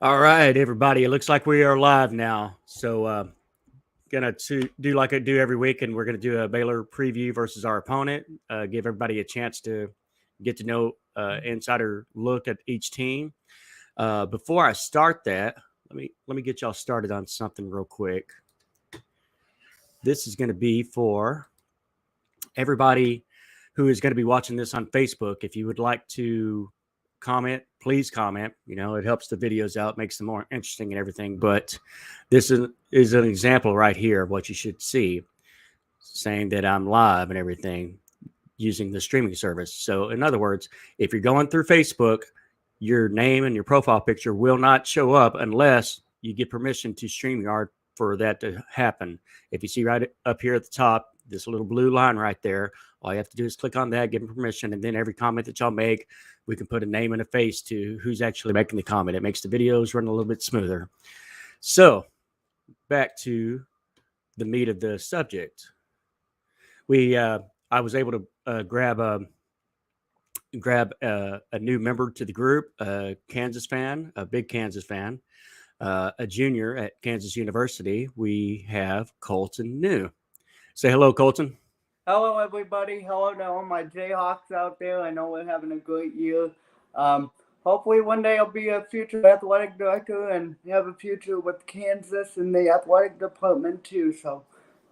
All right, everybody. It looks like we are live now. So, do like I do every week, and we're gonna do a Baylor preview versus our opponent. Give everybody a chance to get to know insider look at each team. Before I start that, let me get y'all started on something real quick. This is going to be for everybody who is going to be watching this on Facebook. If you would like to comment, please comment. You know, it helps the videos out, makes them more interesting and everything. But this is an example right here of what you should see, saying that I'm live and everything using the streaming service. So, in other words, if you're going through Facebook, your name and your profile picture will not show up unless you get permission to StreamYard for that to happen. If you see right up here at the top, this little blue line right there, all you have to do is click on that, give them permission, and then every comment that y'all make, we can put a name and a face to who's actually making the comment. It makes the videos run a little bit smoother. So, back to the meat of the subject. I was able to grab a new member to the group, a Kansas fan, a big Kansas fan, a junior at Kansas University. We have Colton Neu. Say hello, Colton. Hello, everybody. Hello to all my Jayhawks out there. I know we're having a great year. Hopefully, one day I'll be a future athletic director and have a future with Kansas in the athletic department, too. So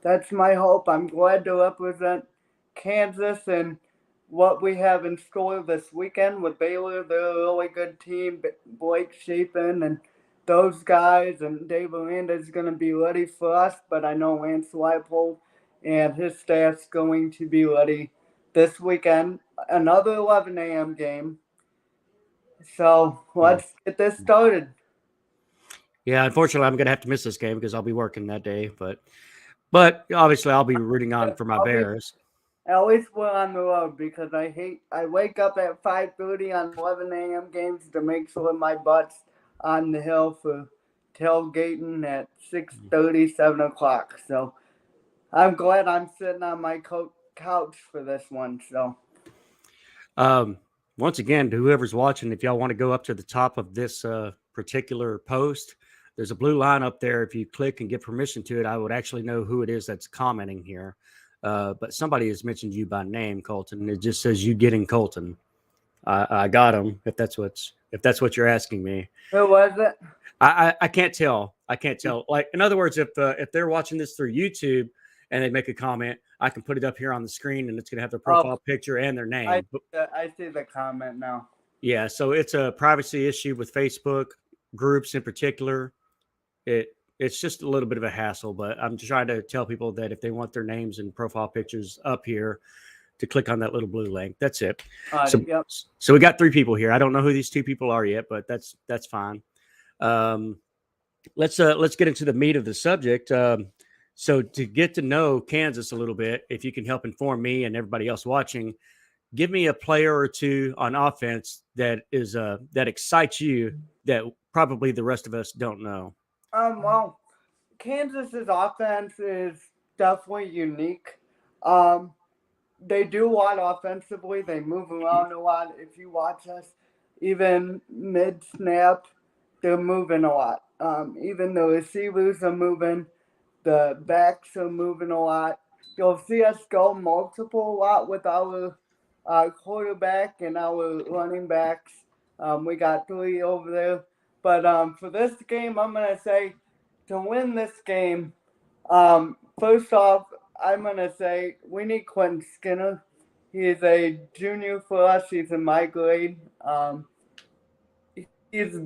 that's my hope. I'm glad to represent Kansas and what we have in store this weekend with Baylor. They're a really good team. Blake Shapen and those guys, and Dave Aranda is going to be ready for us, but I know Lance Leipold and his staff's going to be ready this weekend. Another 11 a.m. game. So let's get this started. Yeah, unfortunately, I'm going to have to miss this game because I'll be working that day. But obviously, I'll be rooting on for my Bears. At least we're on the road because I wake up at 5:30 on 11 a.m. games to make sure my butt's on the hill for tailgating at 6:30, 7 o'clock. So I'm glad I'm sitting on my couch for this one. So Once again, to whoever's watching, if y'all want to go up to the top of this particular post, there's a blue line up there. If you click and give permission to it, I would actually know who it is that's commenting here. But somebody has mentioned you by name, Colton. It just says you getting Colton. I got him. If that's what you're asking me. who was it? I can't tell. I can't tell. Like, in other words, if they're watching this through YouTube and they make a comment, I can put it up here on the screen and it's going to have their profile picture and their name. I see the comment now. Yeah, so it's a privacy issue with Facebook groups in particular. It's just a little bit of a hassle, but I'm trying to tell people that if they want their names and profile pictures up here, to click on that little blue link. That's it. Yep. So we got 3 people here. I don't know who these 2 people are yet, but that's fine. Let's get into the meat of the subject. So to get to know Kansas a little bit, if you can help inform me and everybody else watching, give me a player or 2 on offense that is that excites you that probably the rest of us don't know. Well, Kansas's offense is definitely unique. They do a lot offensively. They move around a lot. If you watch us, even mid snap, they're moving a lot. Even the receivers are moving, the backs are moving a lot. You'll see us go multiple a lot with our quarterback and our running backs. We got 3 over there. But for this game, I'm going to say to win this game, first off, I'm going to say we need Quentin Skinner. He's a junior for us. He's in my grade. He's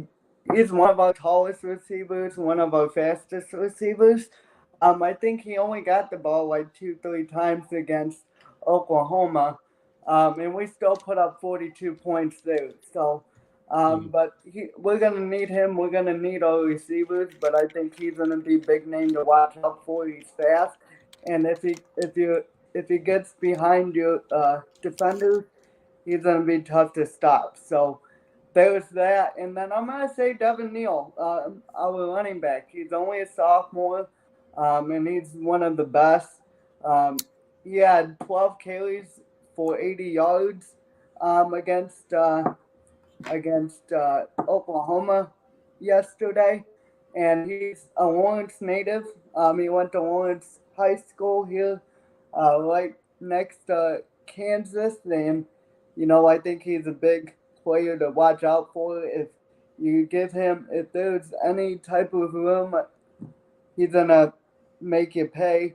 he's one of our tallest receivers, one of our fastest receivers. I think he only got the ball like 2, 3 times against Oklahoma, and we still put up 42 points there. So, but we're gonna need him. We're gonna need our receivers, but I think he's gonna be big name to watch out for. He's fast, and if he gets behind your defenders, he's gonna be tough to stop. So there's that, and then I'm gonna say Devin Neal, our running back. He's only a sophomore, and he's one of the best. Um, he had 12 carries for 80 yards against Oklahoma. yesterday, and he's a Lawrence native. He went to Lawrence High School here, right next to Kansas, and I think he's a big player to watch out for. If you give him, if there's any type of room, he's gonna make you pay.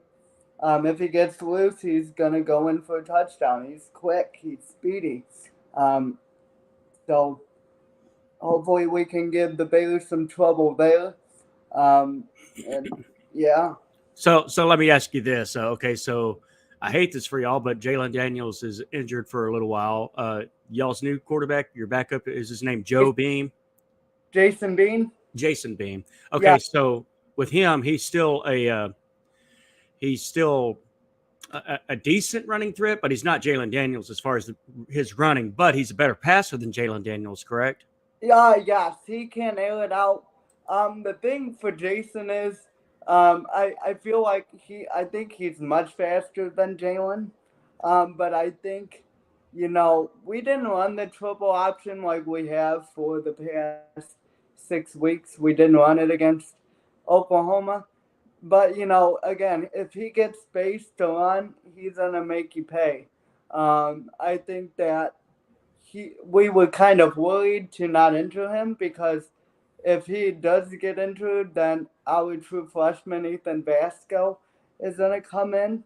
If he gets loose, he's gonna go in for a touchdown. He's quick, he's speedy. Um, so hopefully we can give the Baylor some trouble there. And yeah, So let me ask you this. Okay, so I hate this for y'all, but Jalen Daniels is injured for a little while. Y'all's new quarterback, your backup, is his name Joe Beam? Jason Bean. Jason Beam. Yeah, Okay, so with him, he's still a decent running threat, but he's not Jalen Daniels as far as his running. But he's a better passer than Jalen Daniels, correct? yeah, yes, he can air it out. The thing for Jason is, I feel like I think he's much faster than Jalen. But I think, we didn't run the triple option like we have for the past 6 weeks. We didn't run it against Oklahoma. But again, if he gets space to run, he's gonna make you pay. I think that we were kind of worried to not injure him because if he does get injured, then our true freshman Ethan Vasco is gonna come in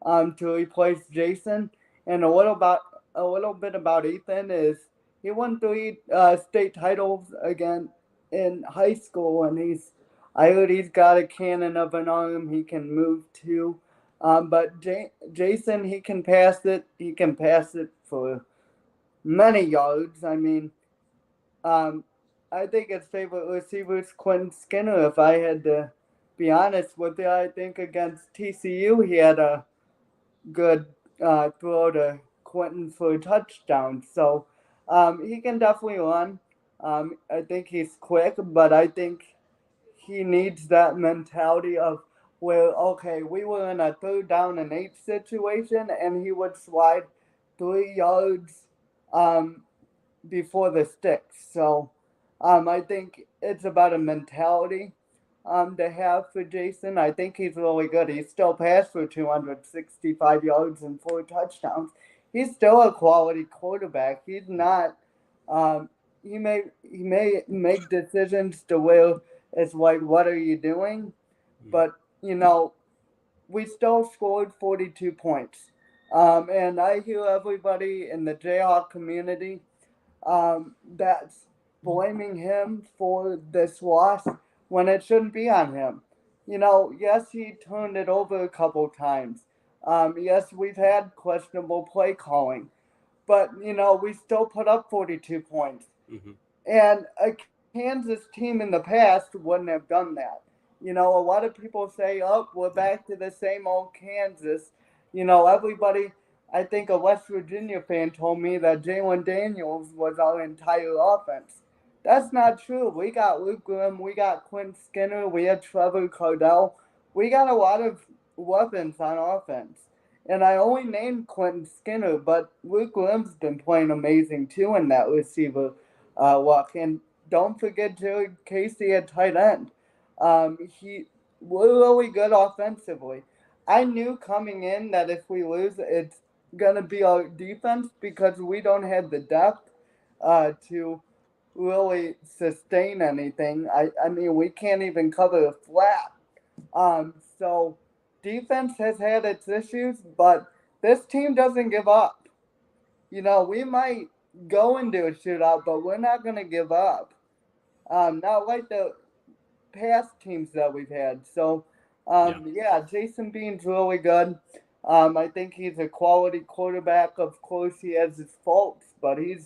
to replace Jason. And a little bit about Ethan is he won 3 state titles again in high school, and I heard he's got a cannon of an arm. He can move too. But Jason, he can pass it. He can pass it for many yards. I mean, um, I think his favorite receiver is Quentin Skinner. If I had to be honest with you, I think against TCU he had a good throw to Quentin for a touchdown. So he can definitely run. I think he's quick, but I think he needs that mentality of where, okay, we were in a 3rd down and 8 situation and he would slide 3 yards um, before the sticks. So I think it's about a mentality to have for Jason. I think he's really good. He's still passed for 265 yards and 4 touchdowns. He's still a quality quarterback. He's not. Um, he may make decisions to where it's like, what are you doing? But we still scored 42 points. And I hear everybody in the Jayhawk community that's blaming him for this loss when it shouldn't be on him. Yes, he turned it over a couple times. Yes, we've had questionable play calling, but we still put up 42 points. Mm-hmm. And a Kansas team in the past wouldn't have done that. A lot of people say, oh, we're back to the same old Kansas. Everybody, I think a West Virginia fan told me that Jalen Daniels was our entire offense. That's not true. We got Luke Grimm, we got Quinn Skinner, we had Trevor Cardell. We got a lot of weapons on offense. And I only named Quentin Skinner, but Luke Grimm's been playing amazing too in that receiver walk. And don't forget Jared Casey at tight end. He We're really good offensively. I knew coming in that if we lose, it's gonna be our defense because we don't have the depth to really sustain anything. I mean, we can't even cover a flat. So defense has had its issues, but this team doesn't give up. We might go into a shootout, but we're not gonna give up. Not like the past teams that we've had. So, Yeah. yeah, Jason Bean's really good. I think he's a quality quarterback. Of course, he has his faults, but he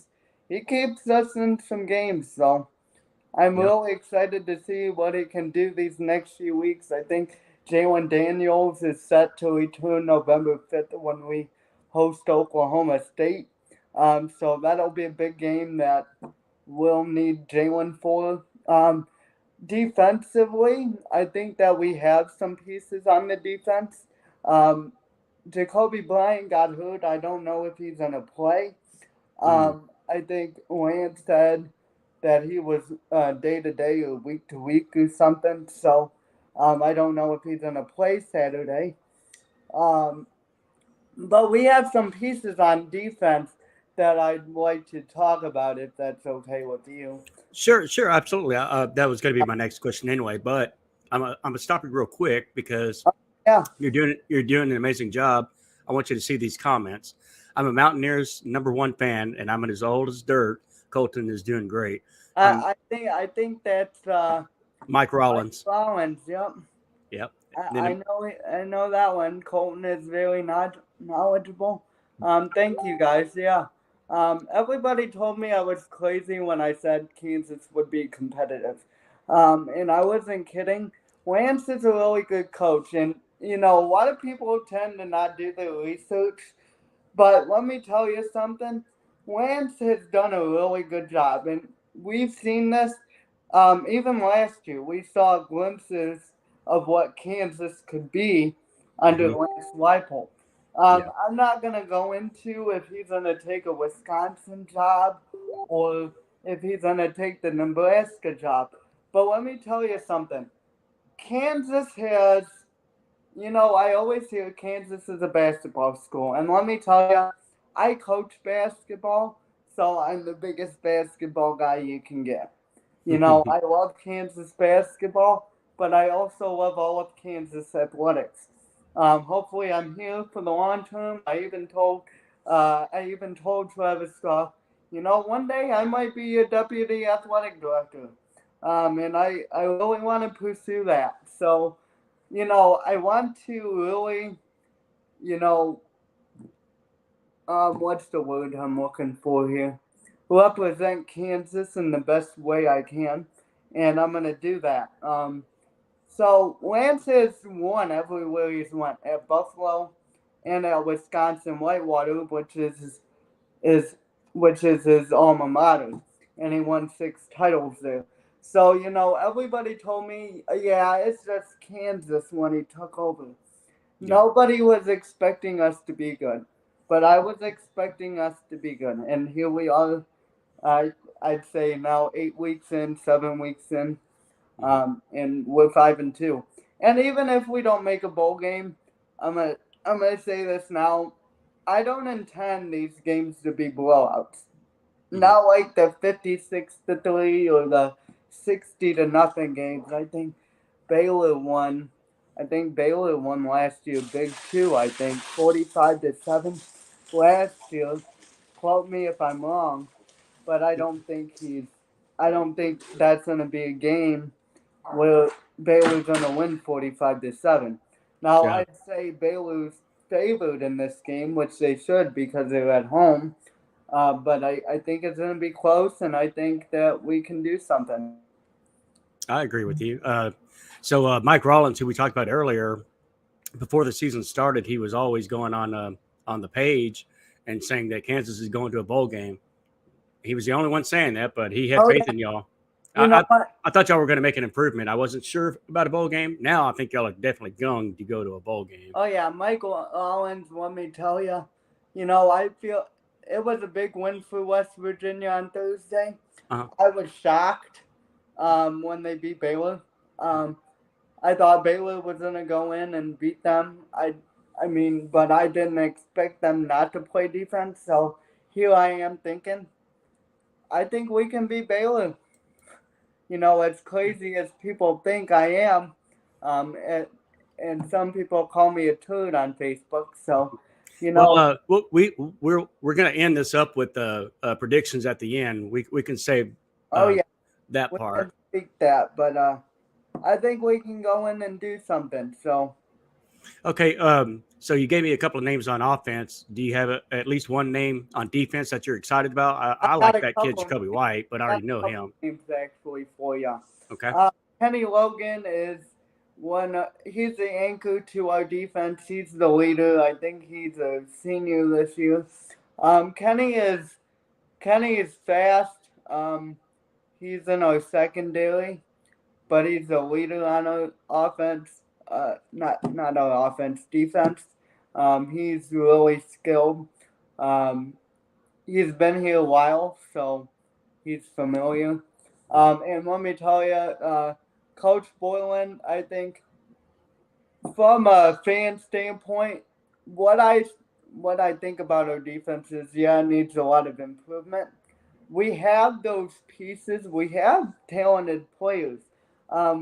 keeps us in some games. So, I'm Yeah. really excited to see what he can do these next few weeks. I think Jalen Daniels is set to return November 5th when we host Oklahoma State. So that'll be a big game that we'll need Jalen for. Defensively, I think that we have some pieces on the defense. Um, Jacoby Bryant got hurt. I don't know if he's going to play. Mm. I think Lance said that he was day to day or week to week or something. So I don't know if he's gonna play Saturday. Um, but we have some pieces on defense that I'd like to talk about if that's okay with you. Sure, absolutely. That was going to be my next question anyway, but I'm gonna stop you real quick because Yeah, you're doing an amazing job. I want you to see these comments. I'm a Mountaineers #1 fan, and I'm as old as dirt. Colton is doing great. I'm I think that's Mike Mike Rollins. Collins. Yep. Yep. I Then know I know that one. Colton is very not knowledgeable. Thank you guys. Yeah. Everybody told me I was crazy when I said Kansas would be competitive. And I wasn't kidding. Lance is a really good coach, and a lot of people tend to not do their research. But let me tell you something. Lance has done a really good job, and we've seen this. Even last year, we saw glimpses of what Kansas could be under mhm, Lance Leipold. yeah, I'm not gonna go into if he's gonna take a Wisconsin job or if he's gonna take the Nebraska job. But let me tell you something. Kansas has I always hear Kansas is a basketball school, and let me tell you, I coach basketball, so I'm the biggest basketball guy you can get. I love Kansas basketball, but I also love all of Kansas athletics. Hopefully, I'm here for the long term. I even told Travis Scott, one day I might be a deputy athletic director, and I really want to pursue that. So I want to really, you know, what's the word I'm looking for here? Represent Kansas in the best way I can, and I'm gonna do that. So Lance has won everywhere he's went at Buffalo and at Wisconsin Whitewater, is which is his alma mater, and he won 6 titles there. So everybody told me, yeah, it's just Kansas when he took over. yeah. Nobody was expecting us to be good, but I was expecting us to be good, and here we are. I'd say now 8 weeks in, 7 weeks in, Mhm. and we're 5-2. And even if we don't make a bowl game, I'm gonna I'm gonna say this now. I don't intend these games to be blowouts. Mhm. Not like the 56-3 or the 60-0 games. Baylor won. I think Baylor won last year, big too. I think 45-7 last year. Quote me if I'm wrong, but I don't think he's. I don't think that's gonna be a game where Baylor's gonna win 45-7. Now Yeah, I'd say Baylor's favored in this game, which they should because they're at home. But I think it's gonna be close, and I think that we can do something. I agree with you. So Mike Rollins, who we talked about earlier, before the season started, he was always going on the page and saying that Kansas is going to a bowl game. He was the only one saying that, but he had Oh faith yeah, in y'all. you know I what? I thought y'all were going to make an improvement. I wasn't sure about a bowl game. Now I think y'all are definitely going to go to a bowl game. Oh yeah, Michael Owens. Let me tell you, I feel it was a big win for West Virginia on Thursday. Uh-huh. I was shocked when they beat Baylor. Um, I thought Baylor was gonna go in and beat them. I mean, but I didn't expect them not to play defense. So here I am thinking, I think we can beat Baylor. As crazy as people think I am, and some people call me a turd on Facebook. So, you Well, know, we're going to end this up with predictions at the end. We can save oh uh, yeah, that we can part. speak that, but I think we can go in and do something. So, Okay. So you gave me a couple of names on offense. Do you have at least one name on defense that you're excited about? I I got like a that kid couple. Jacoby White, but I Got already know a couple him. names actually for you. Okay. Kenny Logan is one. He's the anchor to our defense. He's the leader. I think he's a senior this year. Um, Kenny is Kenny is fast. He's in our secondary, but he's a leader on our offense. Not our offense, defense. He's really skilled. Um, he's been here a while, so he's familiar. And let me tell you, Coach Boylan, I think from a fan standpoint, what I what I think about our defense is, yeah, it needs a lot of improvement. We have those pieces. We have talented players.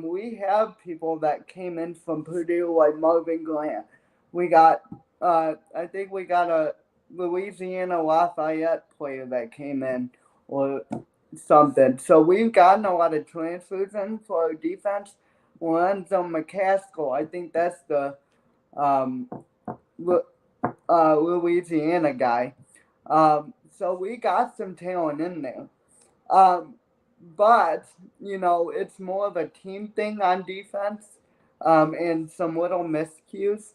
We have people that came in from Purdue like Marvin Grant. We got, I think we got a Louisiana Lafayette player that came in or something. So we've gotten a lot of transfers in for our defense. Lorenzo McCaskill, I think that's the um, Louisiana guy. So we got some talent in there. Um, but, it's more of a team thing on defense and some little miscues.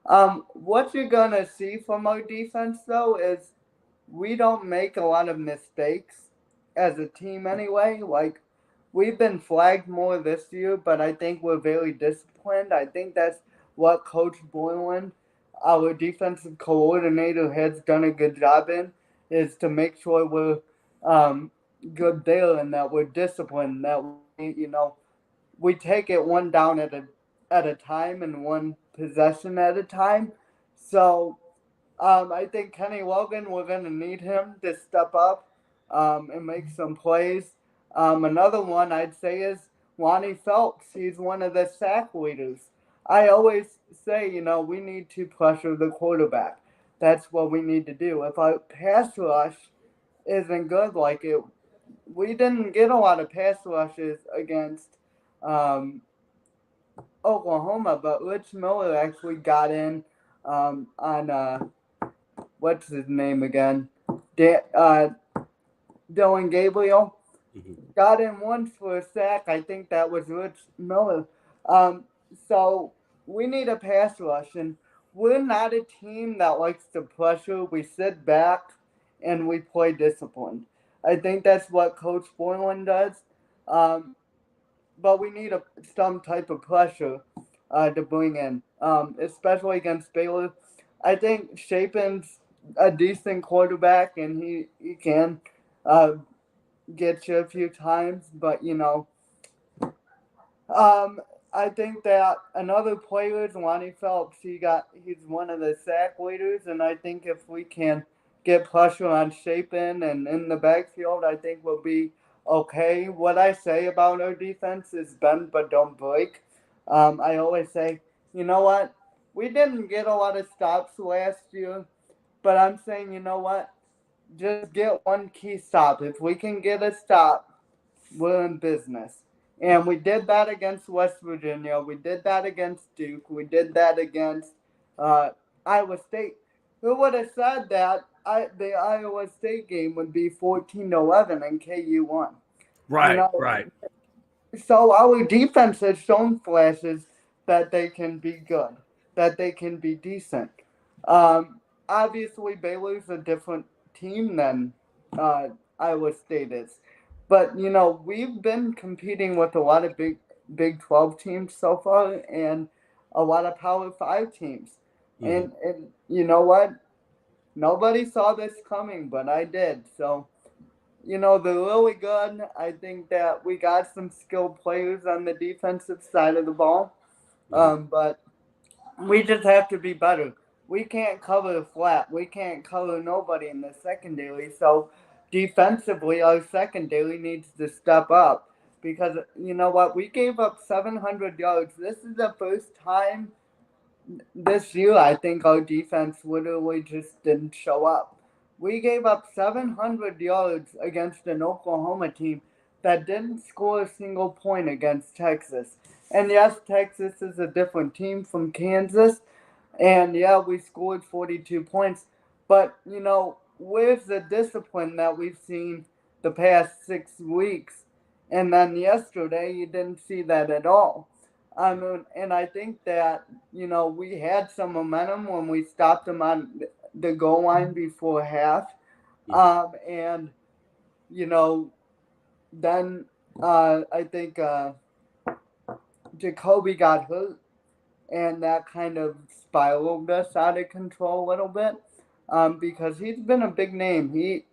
What you're going to see from our defense, though, is we don't make a lot of mistakes as a team anyway. Like, we've been flagged more this year, but I think we're very disciplined. I think that's what Coach Boylan, our defensive coordinator, has done a good job in, is to make sure we're good there and that we're disciplined. That we take it one down at a time and one possession at a time. So I think Kenny Logan, we're going to need him to step up and make some plays. Another one I'd say is Lonnie Phelps. He's one of the sack leaders. I always say, we need to pressure the quarterback. That's what we need to do. If our pass rush isn't good like it, we didn't get a lot of pass rushes against um, Oklahoma, but Rich Miller actually got in on what's his name again? Dylan Gabriel got in once for a sack. I think that was Rich Miller. Um, so we need a pass rush, and we're not a team that likes to pressure. We sit back and we play disciplined. I think that's what Coach Boylan does. Um, but we need some type of pressure to bring in, especially against Baylor. I think Shapen's a decent quarterback, and he can uh, get you a few times, but um, I think that another player is Lonnie Phelps. He's one of the sack leaders, and I think if we can get pressure on Shapen and in the backfield, I think we'll be okay. What I say about our defense is bend but don't break. I always say, you know what? We didn't get a lot of stops last year, but I'm saying, you know what? Just get one key stop. If we can get a stop, we're in business. And we did that against West Virginia. We did that against Duke. We did that against uh, Iowa State. Who would have said that the Iowa State game would be 14-11 and KU won? You Right, know, right. so our defense has shown flashes that they can be good, that they can be decent. Obviously, Baylor's a different team than uh, Iowa State is, but we've been competing with a lot of Big 12 teams so far, and a lot of Power 5 teams, Hmm. and you know what? Nobody saw this coming, but I did. So they're really good. I think that we got some skilled players on the defensive side of the ball, Hmm. but we just have to be better. We can't cover flat. We can't cover nobody in the secondary. So defensively, our secondary needs to step up because you know what? We gave up 700 yards. This is the first time this year, I think our defense literally just didn't show up. We gave up 700 yards against an Oklahoma team that didn't score a single point against Texas. And yes, Texas is a different team from Kansas. And yeah, we scored 42 points. But, where's the discipline that we've seen the past 6 weeks? And then yesterday, you didn't see that at all. And I think that we had some momentum when we stopped them on the goal line before half. Hmm. And, you know, then I think Jacoby got hurt, and that kind of spiraled us out of control a little bit because he's been a big name. He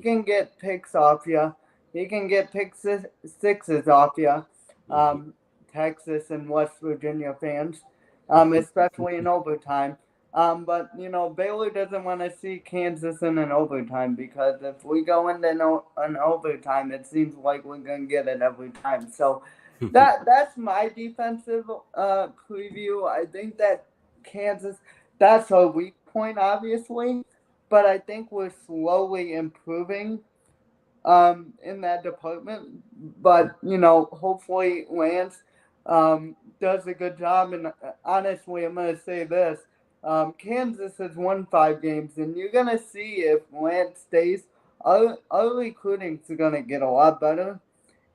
can get picks off you. He can get sixes off you, Mhm. um, Texas and West Virginia fans, especially in overtime. But Baylor doesn't want to see Kansas in an overtime because if we go into an overtime, it seems like we're gonna get it every time. So that's my defensive preview. I think that Kansas, that's a weak point, obviously, but I think we're slowly improving in that department. But hopefully Lance does a good job. And honestly, I'm gonna say this: Kansas has won 5 games, and you're gonna see if Lance stays. Our recruiting's gonna get a lot better,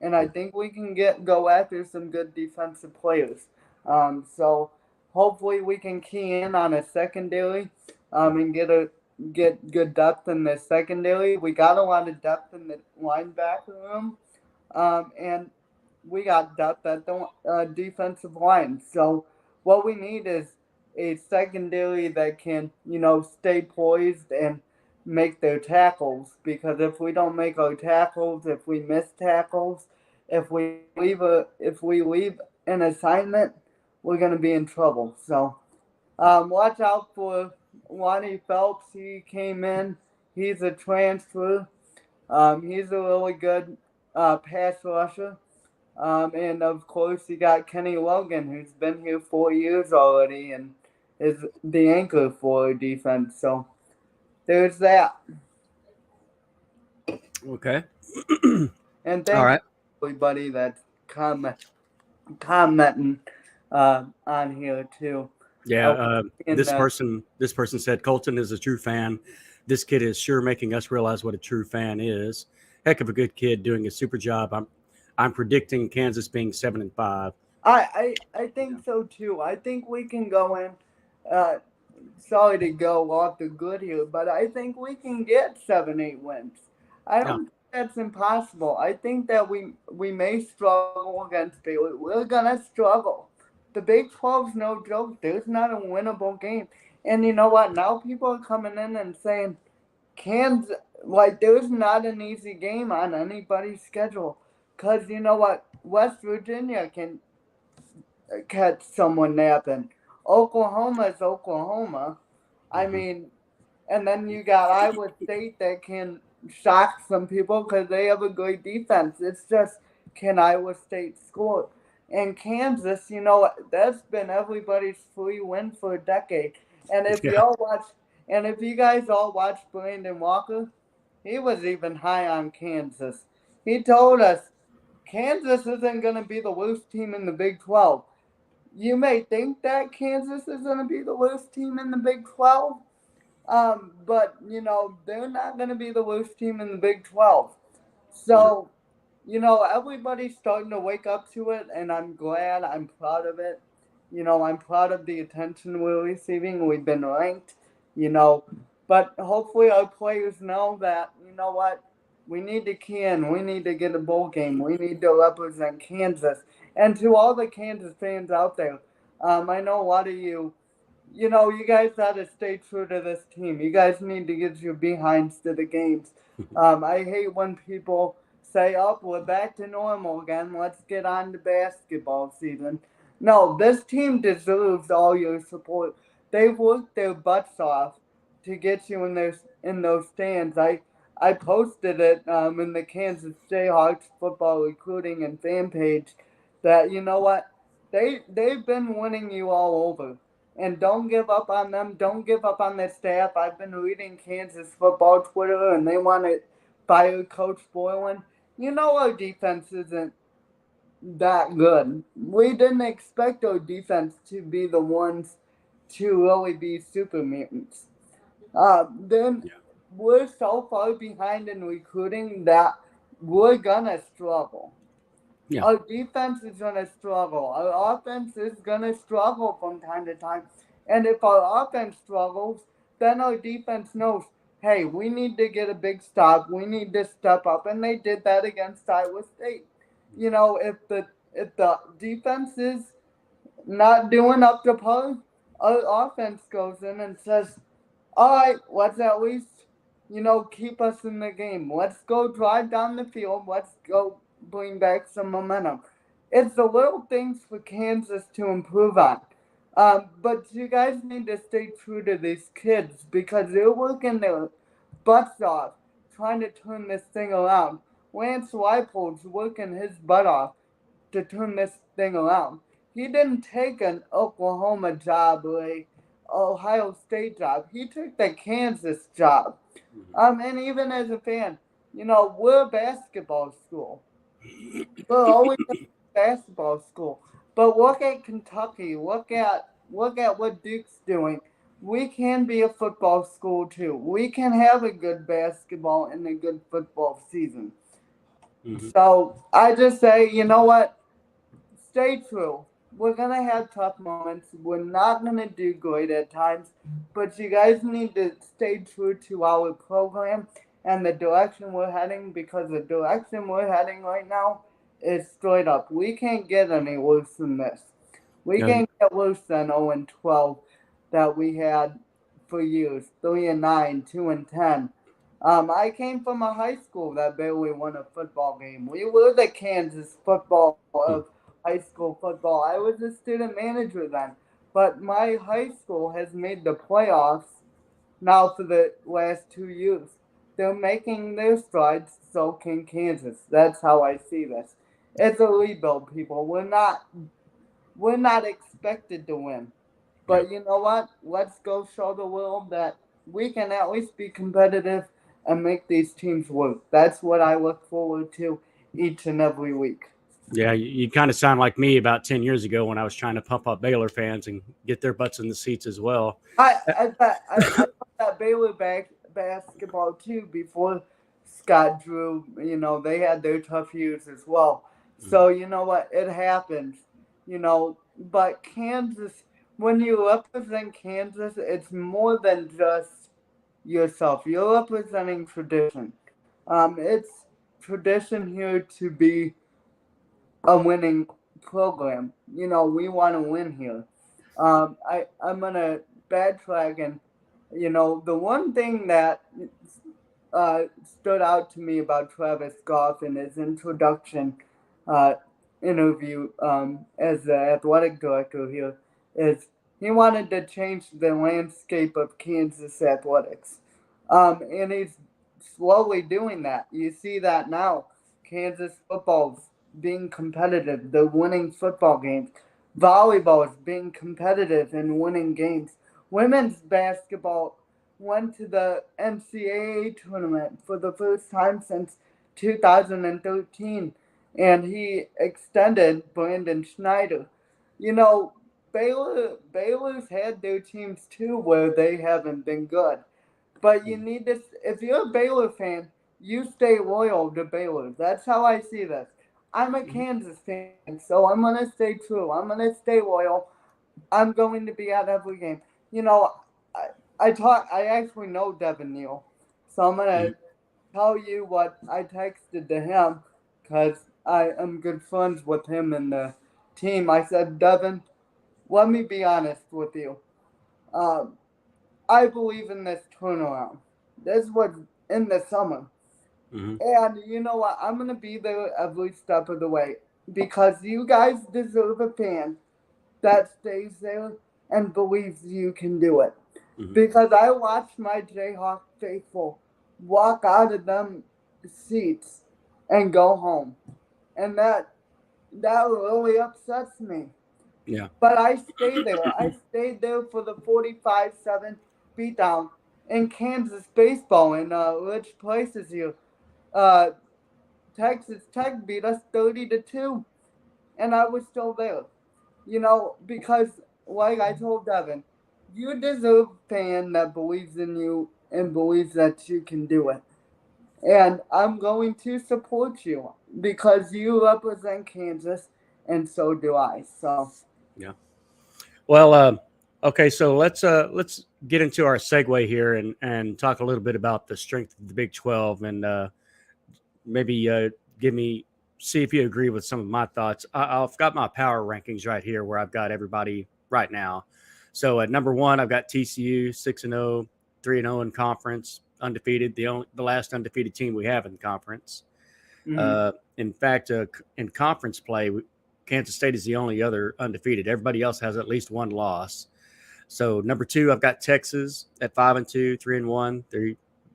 and I think we can go after some good defensive players. So hopefully we can key in on a secondary, and get good depth in the secondary. We got a lot of depth in the linebacker room, and we got depth at the defensive line. So what we need is a secondary that can, stay poised and make their tackles. Because if we don't make our tackles, if we miss tackles, if we leave an assignment, we're gonna be in trouble. So watch out for Lonnie Phelps. He came in. He's a transfer. He's a really good pass rusher. And of course, you got Kenny Logan, who's been here 4 years already and is the anchor for our defense. So there's that. Okay. And All thank you, right. everybody that's commenting on here too. Yeah. Uh, and This person said Colton is a true fan. This kid is sure making us realize what a true fan is. Heck of a good kid doing a super job. I'm predicting Kansas being 7-5. I think so too. I think we can go in. Uh, Sorry to go off the good here, but I think we can get 7, 8 wins. I Yeah. don't think that's impossible. I think that we may struggle against Baylor. We're gonna struggle. The Big 12's no joke. There's not a winnable game. And you know what? Now people are coming in and saying Kansas, like there's not an easy game on anybody's schedule. Cause you know what? West Virginia can catch someone napping. Oklahoma's Oklahoma. I Hmm. mean, and then you got Iowa State that can shock some people because they have a great defense. It's just, can Iowa State score? And Kansas, that's been everybody's free win for a decade. And if Yeah. y'all watch, and if you guys all watch Brandon Walker, he was even high on Kansas. He told us Kansas isn't going to be the worst team in the Big 12. You may think that Kansas is going to be the worst team in the Big 12, but they're not going to be the worst team in the Big 12. Yeah. So, everybody's starting to wake up to it, and I'm glad. I'm proud of it. I'm proud of the attention we're receiving. We've been ranked, you know, but hopefully our players know that, what, we need to key in. We need to get a bowl game. We need to represent Kansas. And to all the Kansas fans out there, I know a lot of you, you guys got to stay true to this team. You guys need to get your behinds to the games. I hate when people say, "Oh, we're back to normal again. Let's get on to basketball season." No, this team deserves all your support. They've worked their butts off to get you in those stands. I posted it in the Kansas Jayhawks football recruiting and fan page that you know what they've been winning you all over. And don't give up on them. Don't give up on their staff. I've been reading Kansas football Twitter, and they want to fire Coach Boylan. Our defense isn't that good. We didn't expect our defense to be the ones to really be super mutants. Then Yeah. we're so far behind in recruiting that we're gonna struggle. Yeah. Our defense is going to struggle. Our offense is going to struggle from time to time. And if our offense struggles, then our defense knows, hey, we need to get a big stop. We need to step up. And they did that against Iowa State. If the defense is not doing up to par, our offense goes in and says, all right, let's at least keep us in the game. Let's go drive down the field. Let's go bring back some momentum. It's the little things for Kansas to improve on. But you guys need to stay true to these kids because they're working their butts off trying to turn this thing around. Lance Leipold's working his butt off to turn this thing around. He didn't take an Oklahoma job or a Ohio State job. He took the Kansas job. And even as a fan, we're a basketball school. We're always a basketball school. But look at Kentucky. Look at what Duke's doing. We can be a football school too. We can have a good basketball and a good football season. Mm-hmm. So I just say, you know what? Stay true. We're gonna have tough moments. We're not gonna do great at times, but you guys need to stay true to our program and the direction we're heading because the direction we're heading right now is straight up. We can't get any worse than this. We No, can't get worse than 0 and 12 that we had for years. 3 and 9, 2 and 10. I came from a high school that barely won a football game. We were the Kansas football of high school football. I was a student manager then, but my high school has made the playoffs now for the last 2 years. They're making their strides, so can Kansas. That's how I see this. It's a rebuild, people. We're not expected to win. yeah. But you know what? Let's go show the world that we can at least be competitive and make these teams work. That's what I look forward to each and every week. Yeah, you kind of sound like me about 10 years ago when I was trying to pump up Baylor fans and get their butts in the seats as well. I thought that Baylor basketball too before Scott Drew. They had their tough years as well. So you know what? It happens. But Kansas, when you represent Kansas, it's more than just yourself. You're representing tradition. It's tradition here to be a winning program. We want to win here. I'm gonna backtrack and the one thing that stood out to me about Travis Goff in his introduction uh, interview as the athletic director here is he wanted to change the landscape of Kansas athletics. And he's slowly doing that. You see that now. Kansas football's being competitive. They're winning football games. Volleyball is being competitive and winning games. Women's basketball went to the NCAA tournament for the first time since 2013, and he extended Brandon Schneider. You know, Baylor's had their teams too where they haven't been good, but you need to. If you're a Baylor fan, you stay loyal to Baylor. That's how I see this. I'm a Kansas fan, so I'm gonna stay true. I'm gonna stay loyal. I'm going to be at every game. You know, I I actually know Devin Neal, so I'm Mhm. gonna tell you what I texted to him because I am good friends with him and the team. I said, Devin, let me be honest with you. Um, I believe in this turnaround. This was in the summer. Mhm. And you know what? I'm going to be there every step of the way because you guys deserve a fan that stays there and believes you can do it. Mhm. Because I watched my Jayhawk faithful walk out of them seats and go home. And that really upsets me. Yeah. But I stayed there. I stayed there for the 45-7 beatdown in Kansas baseball in rich places here. Uh, Texas Tech beat us 30-2, and I was still there. Because like I told Devin, you deserve a fan that believes in you and believes that you can do it. And I'm going to support you because you represent Kansas, and so do I. So, Yeah. Well, okay, so let's get into our segue here and talk a little bit about the strength of the Big 12 and maybe give me see if you agree with some of my thoughts. I've got my power rankings right here where I've got everybody right now. So at number one, I've got TCU 6-0, 3-0 in conference. undefeated, the last undefeated team we have in the conference. Mhm. In fact, in conference play, Kansas State is the only other undefeated. Everybody else has at least one loss. So number two, I've got Texas at 5-2, 3-1.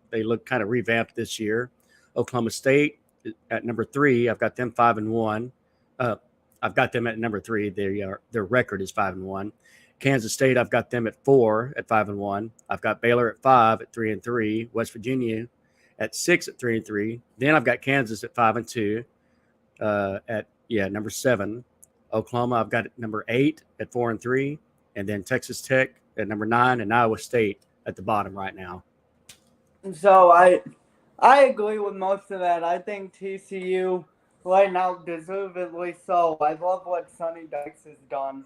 They look kind of revamped this year. Oklahoma State at number three, I've got them 5-1. Uh, I've got them at number three. Their record is 5-1. Kansas State, I've got them at four at 5-1. I've got Baylor at five at 3-3. West Virginia at six at 3-3. Then I've got Kansas at 5-2. At number seven. Oklahoma, I've got number eight at 4-3, and then Texas Tech at number nine, and Iowa State at the bottom right now. So I agree with most of that. I think TCU right now deservedly so. I love what Sonny Dykes has done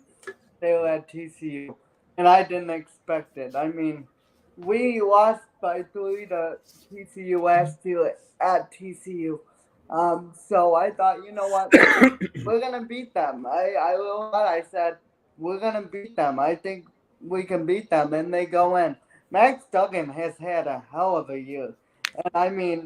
there at TCU, and I didn't expect it. I mean, we lost by 3 to TCU last year at TCU. So I thought, you know what, we're gonna beat them. I said we're gonna beat them. I think we can beat them, and they go in. Max Duggan has had a hell of a year, and I mean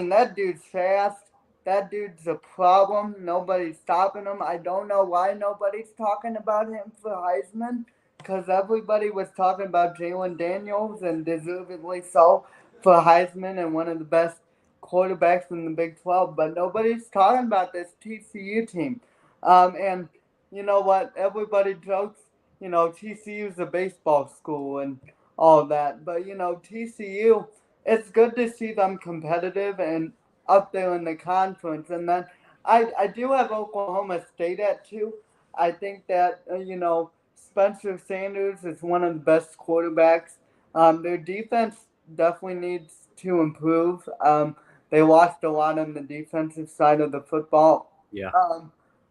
that dude's fast. That dude's a problem. Nobody's stopping him. I don't know why nobody's talking about him for Heisman, because everybody was talking about Jalen Daniels, and deservedly so, for Heisman and one of the best quarterbacks in the Big 12. But nobody's talking about this TCU team. And you know what? Everybody jokes, TCU's a baseball school and all that. But, TCU, it's good to see them competitive and up there in the conference. And then I do have Oklahoma State at two. I think that, Spencer Sanders is one of the best quarterbacks. Their defense definitely needs to improve. They lost a lot on the defensive side of the football. Yeah.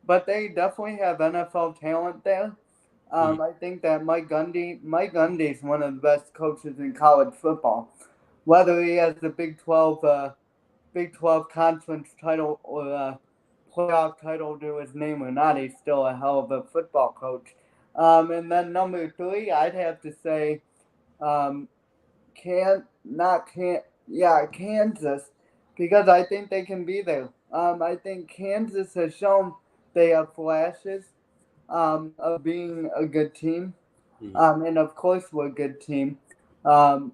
But they definitely have NFL talent there. I think that Mike Gundy is one of the best coaches in college football. Whether he has the Big 12 conference title or a playoff title to his name or not, he's still a hell of a football coach. And then number three, I'd have to say, um, Kansas, because I think they can be there. I think Kansas has shown they have flashes of being a good team. And of course we're a good team. Um,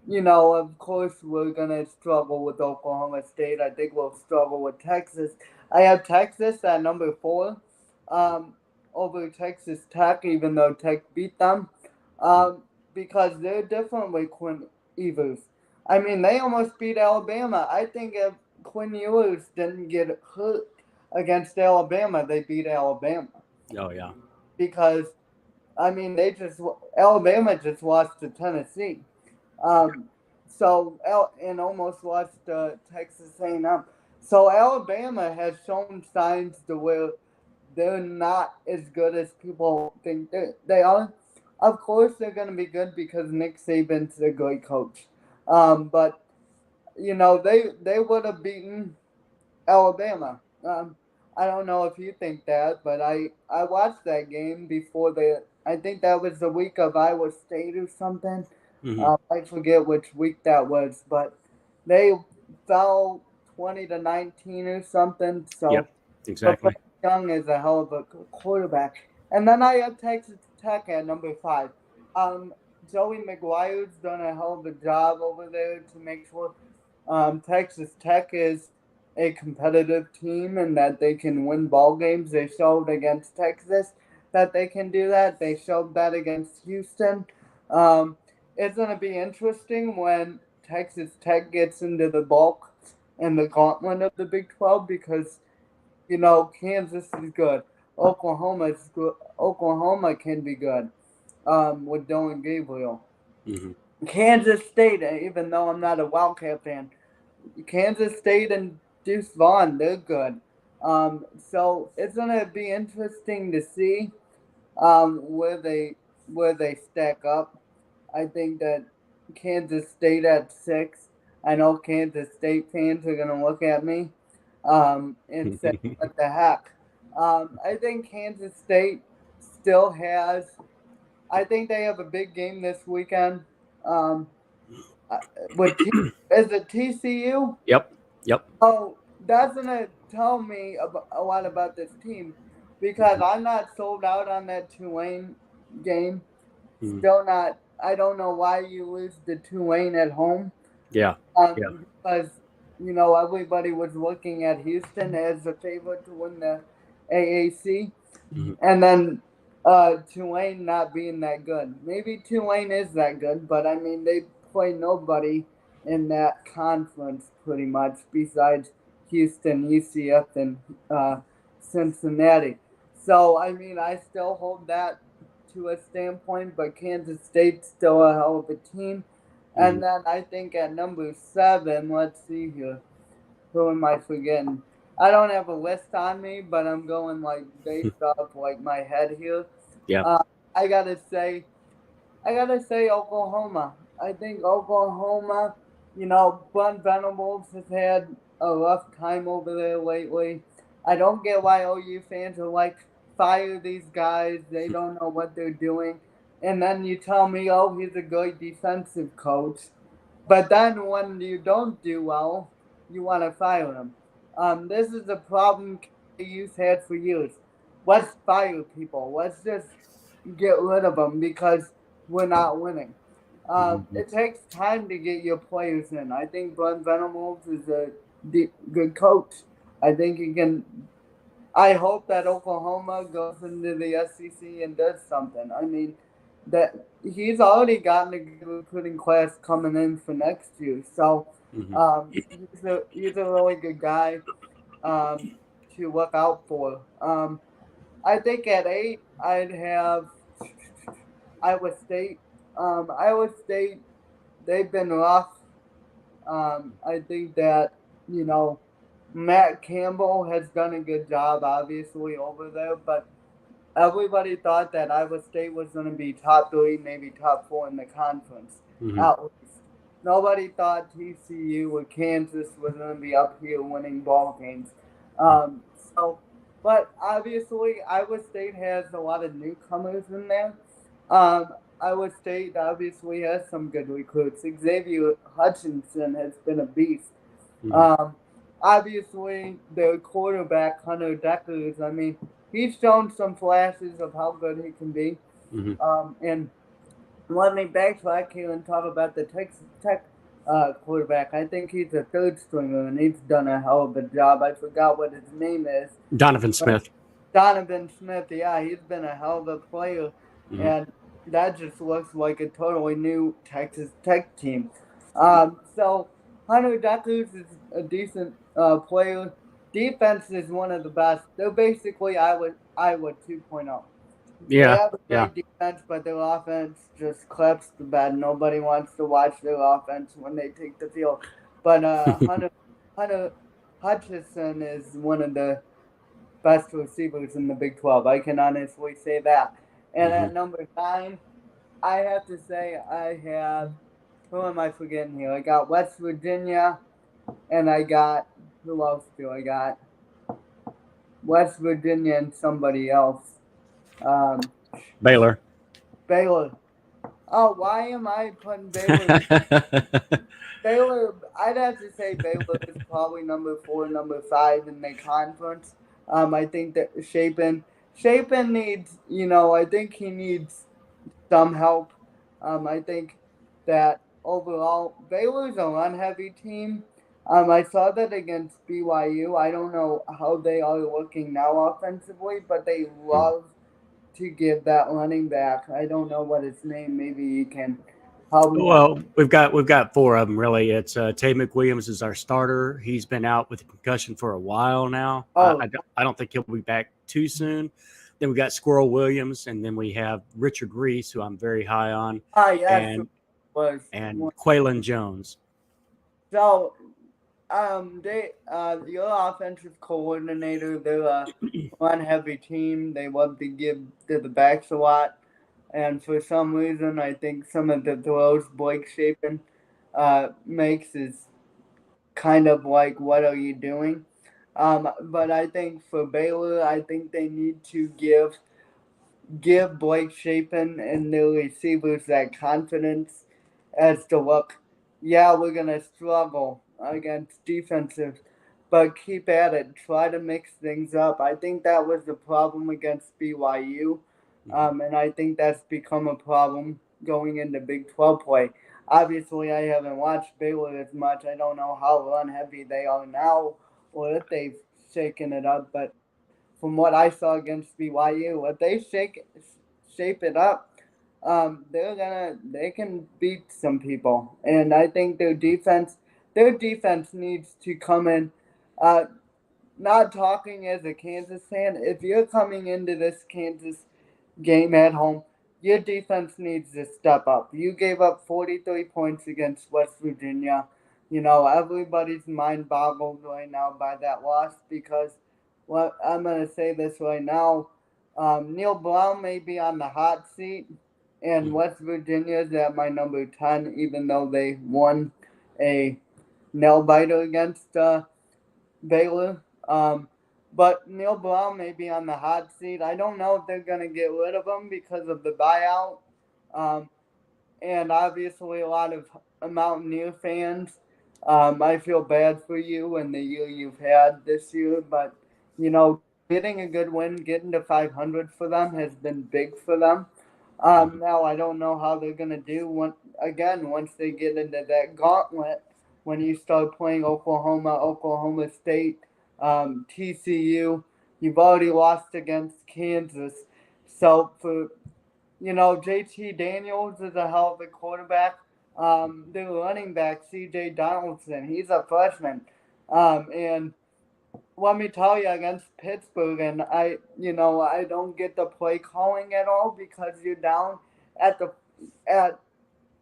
of course we're gonna struggle with Oklahoma State. I think we'll struggle with Texas. I have Texas at number four, um, over Texas Tech, even though Tech beat them, because they're different with Quinn Ewers. I mean, they almost beat Alabama. I think if Quinn Ewers didn't get hurt against Alabama, they beat Alabama Oh yeah. because I mean Alabama just lost to Tennessee. Um, and almost lost to Texas A&M. So Alabama has shown signs to where they're not as good as people think they are. Of course, they're going to be good because Nick Saban's a great coach. But they would have beaten Alabama. I don't know if you think that, but I watched that game before the. I think that was the week of Iowa State or something. I forget which week that was, but they fell 20-19 or something. So, Yep. Exactly. Bryce Young is a hell of a quarterback. And then I have Texas Tech at number five. Um, Joey McGuire's done a hell of a job over there to make sure Texas Tech is a competitive team and that they can win ball games. They showed against Texas that they can do that. They showed that against Houston. Um, it's going to be interesting when Texas Tech gets into the bulk and the gauntlet of the Big 12 because Kansas is good. Oklahoma is good. Oklahoma can be good with Dylan Gabriel. Mm-hmm. Kansas State, even though I'm not a Wildcat fan, Kansas State and Deuce Vaughn, they're good. So it's gonna be interesting to see where they stack up. I think that Kansas State at six. I know Kansas State fans are gonna look at me and say, "What the heck?" I think Kansas State still has. I think they have a big game this weekend Um, with is it TCU? Yep. Yep. Oh, that's gonna tell me a lot about this team because I'm not sold out on that Tulane game. Mhm. Still not. I don't know why you lose to Tulane at home. Yeah. Yeah. Because everybody was looking at Houston as the favorite to win the AAC, Mhm. and then Tulane not being that good. Maybe Tulane is that good, but I mean they play nobody in that conference pretty much besides Houston, UCF, and Cincinnati. So I mean I still hold that to a standpoint, but Kansas State's still a hell of a team. Mhm. And then I think at number 7, let's see here. Who am I forgetting? I don't have a list on me, but I'm going like based off like my head here. Yeah. Uh, I gotta say, I gotta say Oklahoma. I think Oklahoma. Bun Venables has had a rough time over there lately. I don't get why OU fans are like, fire these guys. They don't know what they're doing. And then you tell me, oh, he's a good defensive coach. But then when you don't do well, you want to fire him. This is a problem KU's had for years. Let's fire people. Let's just get rid of them because we're not winning. Mhm. It takes time to get your players in. I think Brent Venables is a good coach. I think he can. I hope that Oklahoma goes into the SEC and does something. I mean, that he's already gotten a good recruiting class coming in for next year, so Mhm. he's a really good guy to look out for. I think at 8 I'd have Iowa State. Iowa State, they've been rough. I think that, you know, Matt Campbell has done a good job, obviously, over there, but everybody thought that Iowa State was going to be top 3, maybe top 4 in the conference, Mhm. at least. Nobody thought TCU or Kansas was going to be up here winning ball games. Um, so, but obviously, Iowa State has a lot of newcomers in there. Um, Iowa State obviously has some good recruits. Xavier Hutchinson has been a beast. Mhm. Um, Obviously, their quarterback, Hunter Deckers, I mean, he's shown some flashes of how good he can be. Mhm. And let me backtrack here and talk about the Texas Tech quarterback. I think he's a third stringer, and he's done a hell of a job. I forgot what his name is, Donovan but Smith. Donovan Smith, yeah, he's been a hell of a player, Mhm. and that just looks like a totally new Texas Tech team. So Hunter Deckers is a decent player. Defense is one of the best. They're basically Iowa 2.0. They Yeah. have a Yeah. great defense, but their offense just claps the bed. Nobody wants to watch their offense when they take the field. But Hunter Hutchinson is one of the best receivers in the Big 12. I can honestly say that. And Mhm. at number 9, I have to say I have, who am I forgetting here? I got West Virginia, and I got, who else do I got? West Virginia and somebody else. Um, Baylor. Baylor. Oh, why am I putting Baylor? Baylor, I'd have to say Baylor is probably number 4, number 5 in the conference. I think that Shapen needs, I think he needs some help. I think that overall Baylor's a run-heavy team. I saw that against BYU. I don't know how they are looking now offensively, but they love to give that running back. I don't know what his name. Maybe you can help me out. Well, we've got 4 of them really. It's Tay McWilliams is our starter. He's been out with a concussion for a while now. Oh, I don't think he'll be back too soon. Then we got Squirrel Williams, and then we have Richard Reese, who I'm very high on, yes, it and was and one. Quaylen Jones. So, your offensive coordinator, they're a run-heavy team. They love to give to the backs a lot, and for some reason, I think some of the throws Blake Shapen makes is kind of like, what are you doing? But I think for Baylor, I think they need to give Blake Shapen and their receivers that confidence as to look, yeah, we're gonna struggle against defensive, but keep at it. Try to mix things up. I think that was the problem against BYU, Hmm. and I think that's become a problem going into Big 12 play. Obviously, I haven't watched Baylor as much. I don't know how run heavy they are now, or if they've shaken it up. But from what I saw against BYU, if they shape it up, they can beat some people, and I think their defense needs to come in. Uh, Not talking as a Kansas fan, if you're coming into this Kansas game at home, your defense needs to step up. You gave up 43 points against West Virginia. You know, everybody's mind boggled right now by that loss because, well, I'm going to say this right now. Neil Brown may be on the hot seat, and Hmm. West Virginia's at my number 10, even though they won a nail biter against Baylor. But Neil Brown may be on the hot seat. I don't know if they're going to get rid of him because of the buyout. Um, and obviously, a lot of Mountaineer fans. I feel bad for you and the year you've had this year, but you know, getting a good win, getting to 500 for them has been big for them. Hmm. Now I don't know how they're gonna do once they get into that gauntlet when you start playing Oklahoma, Oklahoma State, TCU. You've already lost against Kansas, so for JT Daniels is a hell of a quarterback. Their running back, CJ Donaldson, he's a freshman. And let me tell you, against Pittsburgh, and I don't get the play calling at all because you're down at the at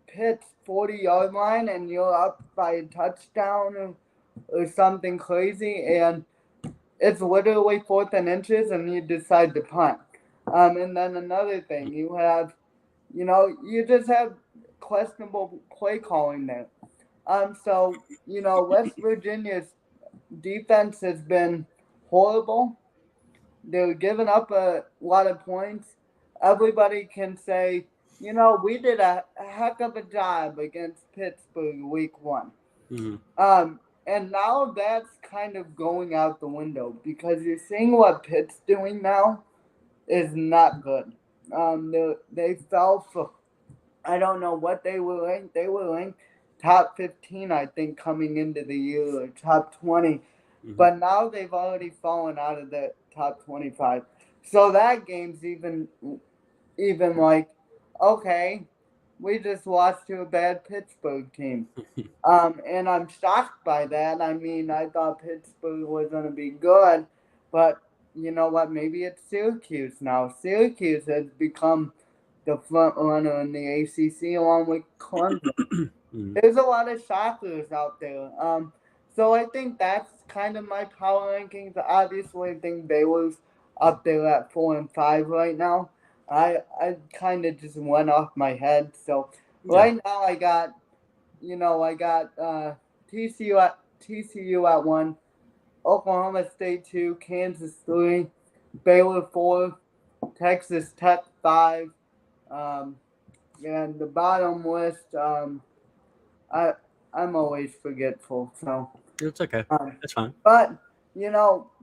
Pitt's 40-yard line and you're up by a touchdown or something crazy, and it's literally fourth and inches, and you decide to punt. And then another thing, you just have questionable play calling there. West Virginia's defense has been horrible. They're giving up a lot of points. Everybody can say, we did a heck of a job against Pittsburgh week one. Hmm. And now that's kind of going out the window because you're seeing what Pitt's doing now is not good. They fell for I don't know what they were ranked. They were ranked top 15, I think, coming into the year, or top 20. Hmm. But now they've already fallen out of the top 25. So that game's even like, okay, we just lost to a bad Pittsburgh team. And I'm shocked by that. I mean, I thought Pittsburgh was going to be good, but you know what? Maybe it's Syracuse now. Syracuse has become the front runner in the ACC along with Clemson. Hmm. There's a lot of shockers out there. So I think that's kind of my power rankings. Obviously, I think Baylor's up there at 4 and 5 right now. I kind of just went off my head. So Yeah. right now I got TCU at 1, Oklahoma State 2, Kansas 3, Baylor 4, Texas Tech 5, um, and the bottom list. I I'm always forgetful. So, It's okay. um, That's fine. but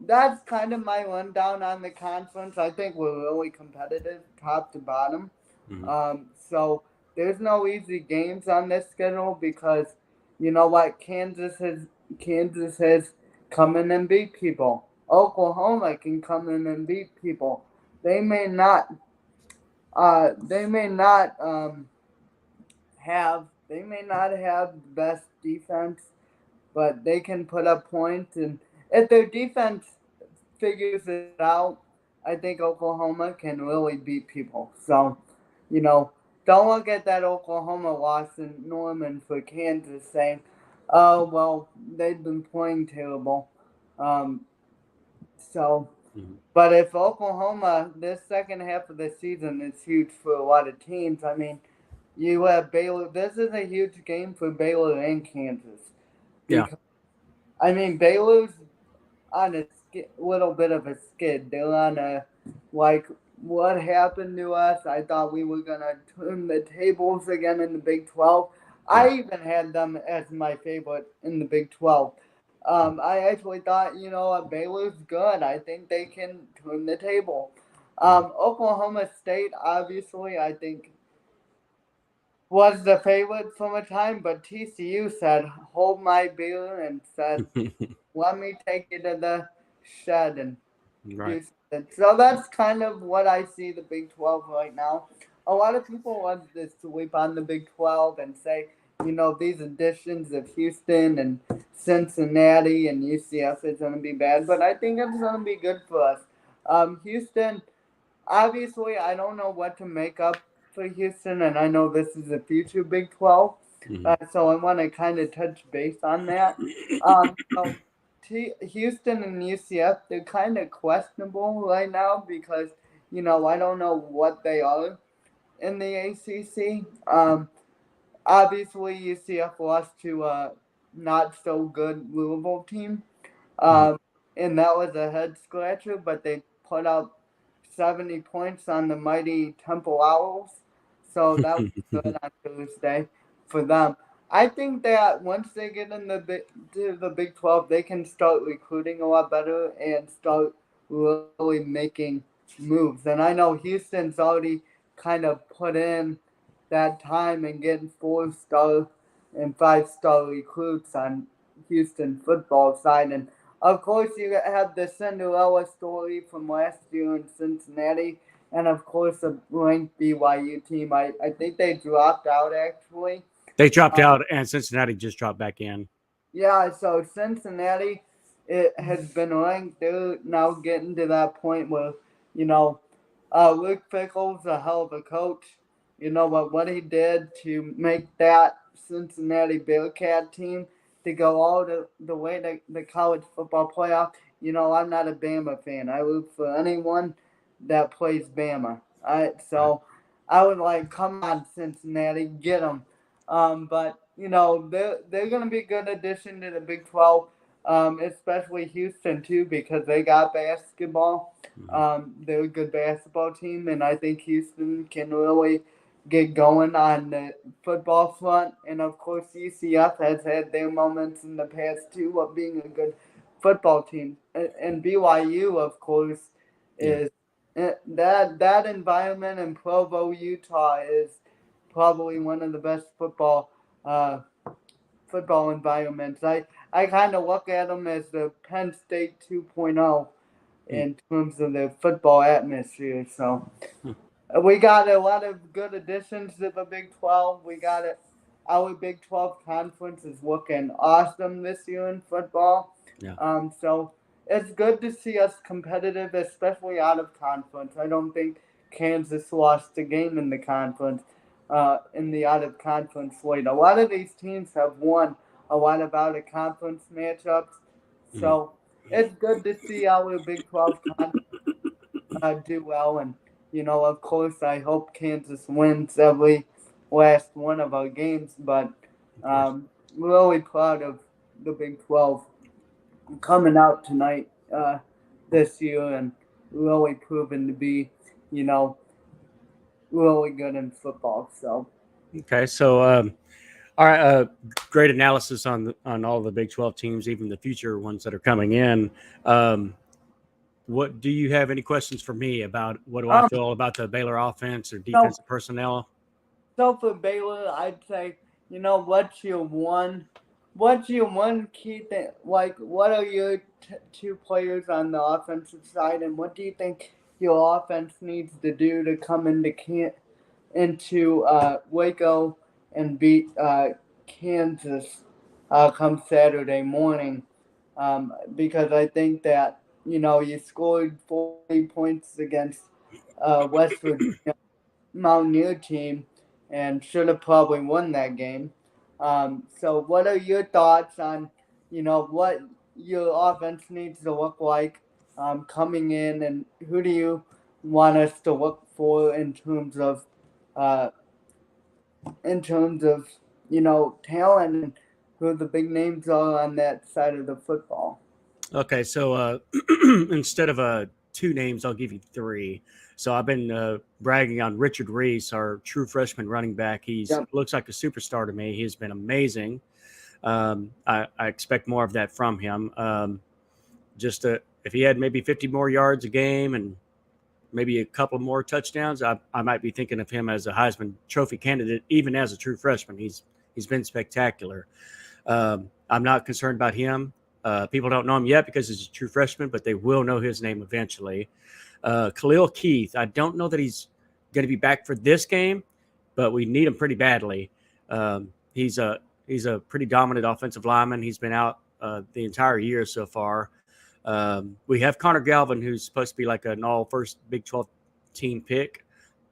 that's kind of my rundown on the conference. I think we're really competitive, top to bottom. Hmm. So there's no easy games on this schedule because you know what, Kansas has come in and beat people. Oklahoma can come in and beat people. They may not. They may not have the best defense, but they can put up points. And if their defense figures it out, I think Oklahoma can really beat people. So, you know, don't look at that Oklahoma loss in Norman for Kansas saying, oh, well, they've been playing terrible. Um, so, Hmm. but if Oklahoma, this second half of the season is huge for a lot of teams, I mean, you have Baylor. This is a huge game for Baylor and Kansas Yeah. because I mean Baylor's on a little bit of a skid. They're on a like what happened to us. I thought we were gonna turn the tables again in the Big 12. Yeah. I even had them as my favorite in the Big 12. I actually thought, Baylor's good. I think they can turn the table. Mhm. Oklahoma State, obviously, I think was the favorite from a time, but TCU said, hold my beer and said, let me take you to the shed and Right. do something. So that's kind of what I see the Big 12 right now. A lot of people want to sweep on the Big 12 and say, these additions of Houston and Cincinnati and UCF is going to be bad, but I think it's going to be good for us. Houston, obviously, I don't know what to make up for Houston, and I know this is a future Big 12, Mhm. so I want to kind of touch base on that. So Houston and UCF, they're kind of questionable right now because, I don't know what they are in the ACC. Obviously, UCF lost to a not so good Louisville team. Mhm. Um, and that was a head scratcher, but they put up 70 points on the mighty Temple Owls. So that was good on Tuesday for them. I think that once they get in to the Big 12, they can start recruiting a lot better and start really making moves. And I know Houston's already kind of put in that time and getting 4-star and 5-star recruits on Houston football side. And of course, you have the Cinderella story from last year in Cincinnati, and of course, a ranked BYU team. I think they dropped out actually. They dropped Um, out, and Cincinnati just dropped back in. yeah, so Cincinnati, it has been ranked. They're now getting to that point where, you know, Luke Fickle's a hell of a coach. You know what he did to make that Cincinnati Bearcat team to go all the way to the college football playoff. I'm not a Bama fan. I root for anyone that plays Bama. Right. So I would like, come on, Cincinnati, get them. But they're gonna be a good addition to the Big 12, especially Houston too because they got basketball. Mhm. They're a good basketball team, and I think Houston can really get going on the football front. And of course, UCF has had their moments in the past too of being a good football team. And BYU, of course, Yeah. is that environment in Provo, Utah, is probably one of the best uh, football environments. I kind of look at them as the Penn State 2.0 Hmm. in terms of the football atmosphere. So Hmm. we got a lot of good additions to the Big 12. We got it. Our Big 12 conference is looking awesome this year in football. Yeah. So it's good to see us competitive, especially out of conference. I don't think Kansas lost a game in the conference, in the out of conference slate. A lot of these teams have won a lot of out of conference matchups. Mhm. So it's good to see our Big 12 conference do well. And, of course, I hope Kansas wins every last one of our games. But Of course. really proud of the Big 12 coming out tonight this year and really proving to be, you know, really good in football. So, Okay. So, all right. Great analysis on all the Big 12 teams, even the future ones that are coming in. Um, what do you have any questions for me about what do I um, feel about the Baylor offense or so, defensive personnel? so for Baylor, I'd say, what's your one key thing? Like, what are your two players on the offensive side, and what do you think your offense needs to do to come into Waco and beat Kansas come Saturday morning? Because I think that you scored 40 points against West Virginia Mountaineer team and should have probably won that game. So, what are your thoughts on what your offense needs to look like coming in, and who do you want us to look for uh, in terms of talent and who the big names are on that side of the football? Okay. So, instead of two names, I'll give you three. So I've been bragging on Richard Reese, our true freshman running back. He's Yep. looks like a superstar to me. He's been amazing. I expect more of that from him. If he had maybe 50 more yards a game and maybe a couple more touchdowns, I might be thinking of him as a Heisman Trophy candidate, even as a true freshman. He's been spectacular. I'm not concerned about him. People don't know him yet because he's a true freshman, but they will know his name eventually. Khalil Keith, I don't know that he's going to be back for this game, but we need him pretty badly. He's a pretty dominant offensive lineman. He's been out the entire year so far. We have Connor Galvin, who's supposed to be like an all first Big 12 team pick,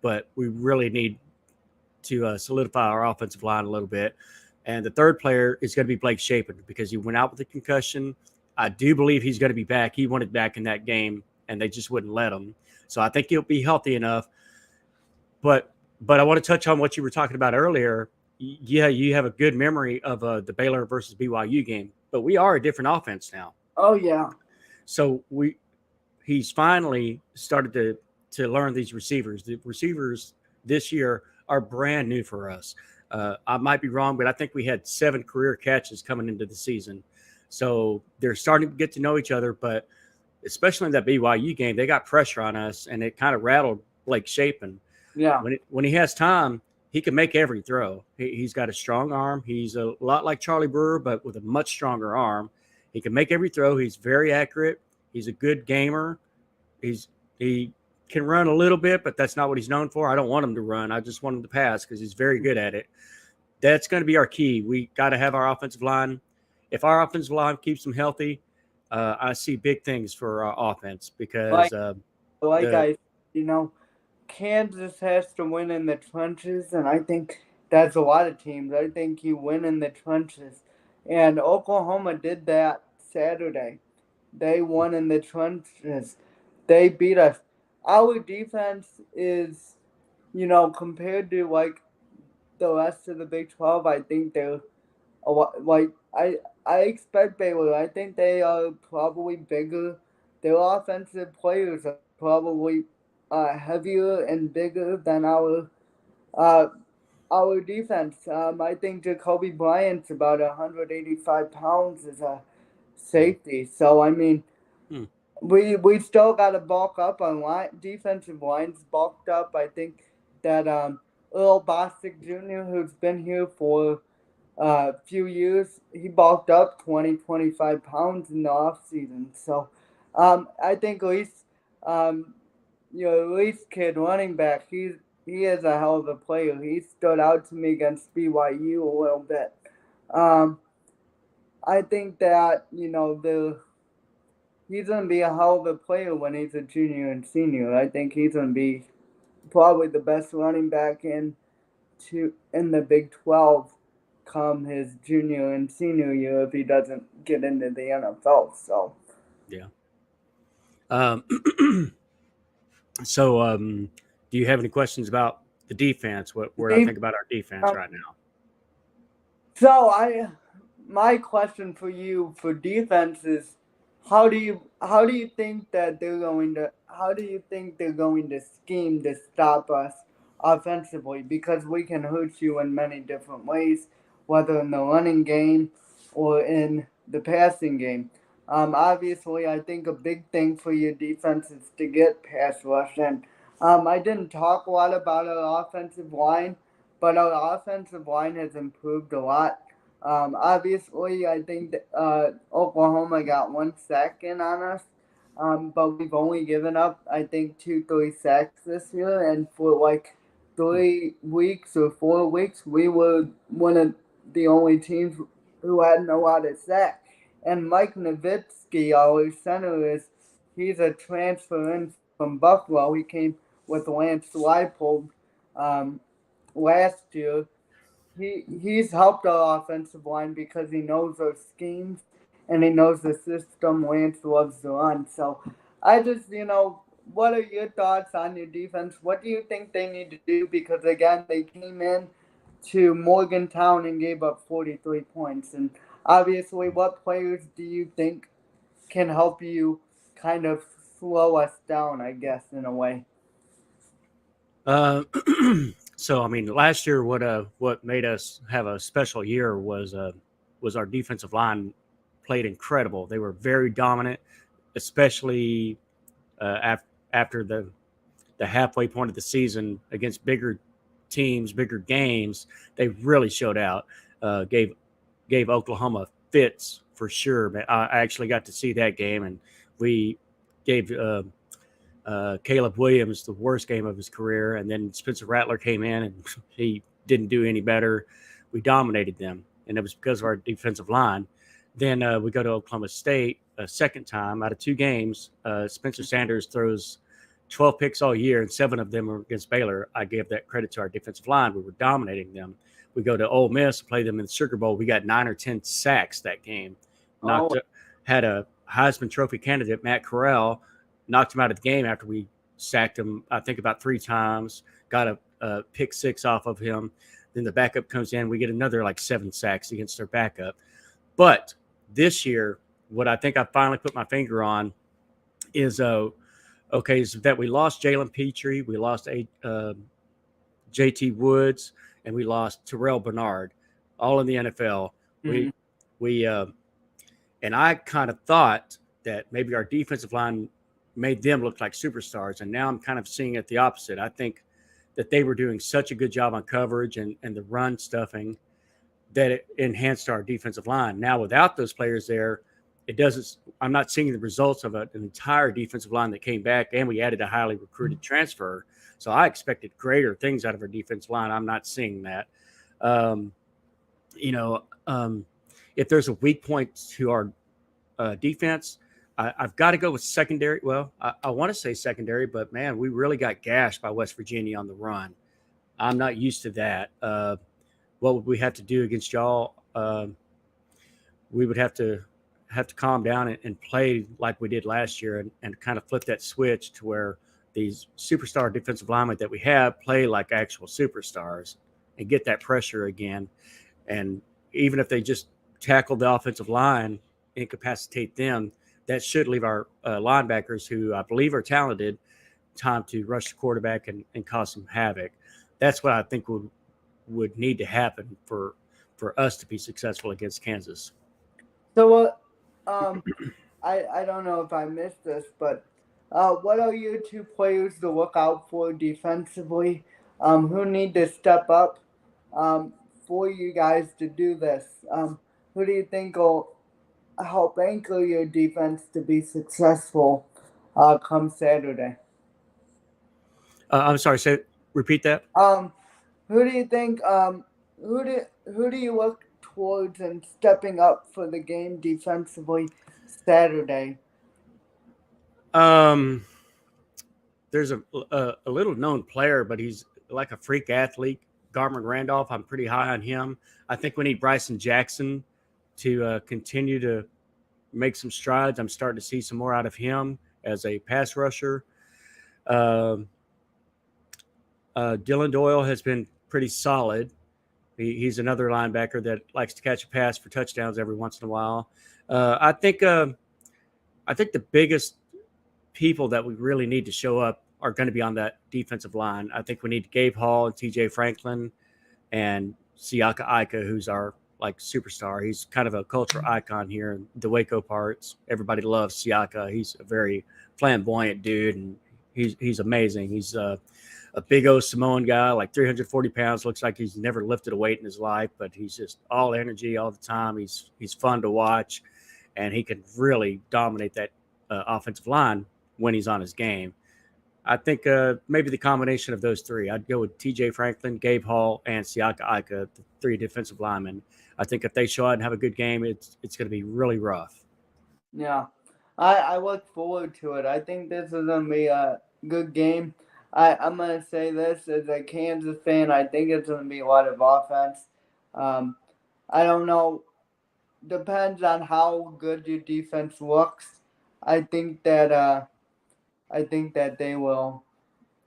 but we really need to solidify our offensive line a little bit. And the third player is going to be Blake Shapen because he went out with a concussion. I do believe he's going to be back. He wanted back in that game, and they just wouldn't let him. So I think he'll be healthy enough. But I want to touch on what you were talking about earlier. Yeah, you have a good memory of the Baylor versus BYU game, but we are a different offense now. Oh yeah. So he's finally started to learn these receivers. The receivers this year are brand new for us. I might be wrong, but I think we had 7 career catches coming into the season. So they're starting to get to know each other, but especially in that BYU game, they got pressure on us, and it kind of rattled Blake Shapen. Yeah. When he has time, he can make every throw. He's got a strong arm. He's a lot like Charlie Brewer, but with a much stronger arm. He can make every throw. He's very accurate. He's a good gamer. He can run a little bit, but that's not what he's known for. I don't want him to run. I just want him to pass because he's very good at it. That's going to be our key. We got to have our offensive line. If our offensive line keeps them healthy, I see big things for our offense because I, you know, Kansas has to win in the trenches, and I think that's a lot of teams. I think you win in the trenches, and Oklahoma did that Saturday. They won in the trenches. They beat us. Our defense is, compared to like the rest of the Big 12, I think they're a lot, like I expect Baylor. I think they are probably bigger. Their offensive players are probably heavier and bigger than uh, our defense. I think Jacoby Bryant's about 185 pounds as a hmm, safety. So I mean, hmm, we still got to bulk up on defensive lines. Bulked up. I think that Earl Bostic Jr., who's been here for a few years, he bulked up 25 pounds in the off season. So I think um, Least kid running back, he is a hell of a player. He stood out to me against BYU a little bit. Um, I think that he's gonna be a hell of a player when he's a junior and senior. I think he's gonna be probably the best running back in the Big 12 come his junior and senior year if he doesn't get into the NFL. So yeah. Um, do you have any questions about the defense? What I think about our defense right now? So my question for you for defense is, how do you think that they're going to how do you think they're going to scheme to stop us offensively? Because we can hurt you in many different ways, whether in the running game or in the passing game. Obviously, I think a big thing for your defense is to get pass rush. And I didn't talk a lot about our offensive line, but our offensive line has improved a lot. Obviously, I think that, Oklahoma got 1 sack in on us, but we've only given up, I think, 3 sacks this year. And for like Hmm. 3 weeks or 4 weeks, we were one of the only teams who hadn't allowed a sack. And Mike Nowitzki, our center, he's a transfer in from Buffalo. He came with Lance Leipold um, last year. He's helped our offensive line because he knows our schemes and he knows the system Lance loves to run. So I just, what are your thoughts on your defense? What do you think they need to do? Because again, they came in to Morgantown and gave up 43 points. And obviously, what players do you think can help you kind of slow us down, I guess, in a way. Uh, so I mean, last year, what made us have a special year was our defensive line played incredible. They were very dominant, especially after the halfway point of the season against bigger teams, bigger games. They really showed out. Gave Oklahoma fits for sure. Man, I actually got to see that game, and we gave Caleb Williams the worst game of his career, and then Spencer Rattler came in and he didn't do any better. We dominated them, and it was because of our defensive line. Then we go to Oklahoma State a second time out of 2 games. Spencer Sanders throws 12 picks all year, and 7 of them were against Baylor. I gave that credit to our defensive line. We were dominating them. We go to Ole Miss, play them in the Sugar Bowl. We got 9 or 10 sacks that game. Oh, Had a Heisman Trophy candidate, Matt Corral, knocked him out of the game after we sacked him, I think, about 3 times, got a pick 6 off of him. Then the backup comes in. We get another like 7 sacks against their backup. But this year, what I think I finally put my finger on is is that we lost Jalen Petrie, we lost JT Woods, and we lost Terrell Bernard, all in the NFL. mm-hmm. We and I kind of thought that maybe our defensive line made them look like superstars, and now I'm kind of seeing it the opposite. I think that they were doing such a good job on coverage and the run stuffing that it enhanced our defensive line. Now, without those players there, it doesn't. I'm not seeing the results of an entire defensive line that came back, and we added a highly recruited transfer. So I expected greater things out of our defensive line. I'm not seeing that. Um, you know, if there's a weak point to our defense, I've got to go with secondary. Well, I want to say secondary, but man, we really got gashed by West Virginia on the run. I'm not used to that. What would we have to do against y'all? We would have to calm down and play like we did last year, and kind of flip that switch to where these superstar defensive linemen that we have play like actual superstars and get that pressure again. And even if they just tackle the offensive line, incapacitate them, that should leave our linebackers, who I believe are talented, time to rush the quarterback and cause some havoc. That's what I think would need to happen for us to be successful against Kansas. So, I don't know if I missed this, but what are your 2 players to look out for defensively? Who need to step up for you guys to do this? Who do you think will help anchor your defense to be successful come Saturday? I'm sorry. Repeat that. Who do you think? Who do you look towards and stepping up for the game defensively Saturday? There's a little known player, but he's like a freak athlete, Garmin Randolph. I'm pretty high on him. I think we need Bryson Jackson to continue to make some strides. I'm starting to see some more out of him as a pass rusher. Dylan Doyle has been pretty solid. He's another linebacker that likes to catch a pass for touchdowns every once in a while. I think the biggest people that we really need to show up are going to be on that defensive line. I think we need Gabe Hall and TJ Franklin and Siaka Ika, who's our like superstar. He's kind of a cultural icon here in the Waco parts. Everybody loves Siaka. He's a very flamboyant dude, and he's amazing. He's a big old Samoan guy, like 340 pounds. Looks like he's never lifted a weight in his life, but he's just all energy all the time. He's fun to watch, and he can really dominate that offensive line when he's on his game. I think maybe the combination of those 3. I'd go with T.J. Franklin, Gabe Hall, and Siaka Ika, the 3 defensive linemen. I think if they show out and have a good game, it's going to be really rough. Yeah, I look forward to it. I think this is going to be a good game. I'm going to say this as a Kansas fan. I think it's going to be a lot of offense. I don't know. Depends on how good your defense looks. I think that they will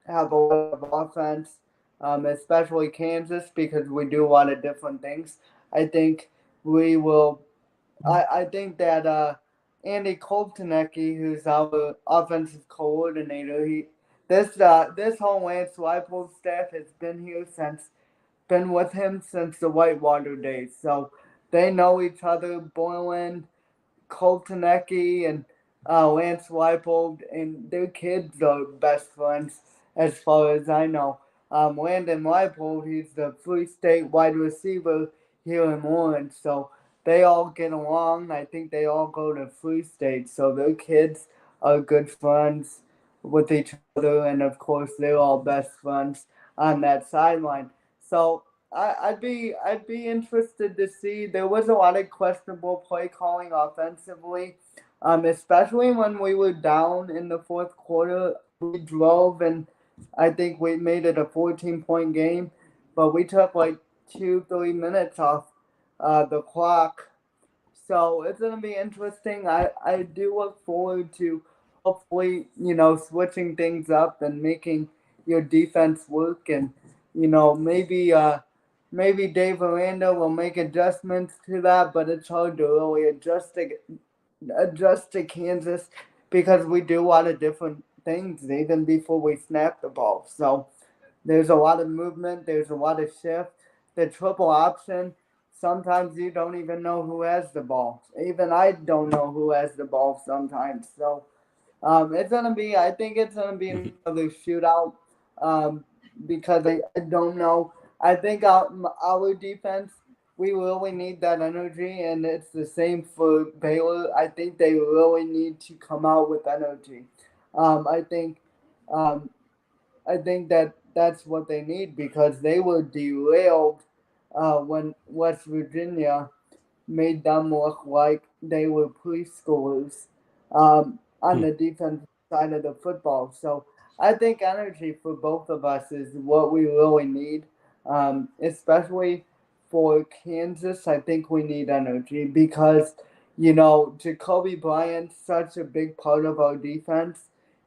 have a lot of offense, especially Kansas, because we do a lot of different things. I think we will. I think that Andy Coltonecki, who's our offensive coordinator. This whole Lance Leipold staff has been with him since the Whitewater days, so they know each other. Borland, Coltonecki, and Lance Leipold, and their kids are best friends, as far as I know. Landon Leipold, he's the Free State wide receiver here in Lawrence, so they all get along. I think they all go to Free State, so their kids are good friends with each other, and of course they're all best friends on that sideline. So I'd be interested to see. There was a lot of questionable play calling offensively, especially when we were down in the fourth quarter. We drove and I think we made it a 14-point game, but we took like 2-3 minutes off the clock, so it's gonna be interesting. I do look forward to hopefully switching things up and making your defense work, and maybe Dave Aranda will make adjustments to that, but it's hard to really adjust to Kansas because we do a lot of different things even before we snap the ball. So there's a lot of movement. There's a lot of shift. The triple option. Sometimes you don't even know who has the ball. Even I don't know who has the ball sometimes. So it's gonna be. I think it's gonna be another shootout. Um, because I don't know. I think our defense. We really need that energy, and it's the same for Baylor. I think they really need to come out with energy. Um, I think um, I think that that's what they need because they were derailed when West Virginia made them look like they were preschoolers on the defensive side of the football. So I think energy for both of us is what we really need, especially for Kansas. I think we need energy because, Jacoby Bryant's such a big part of our defense.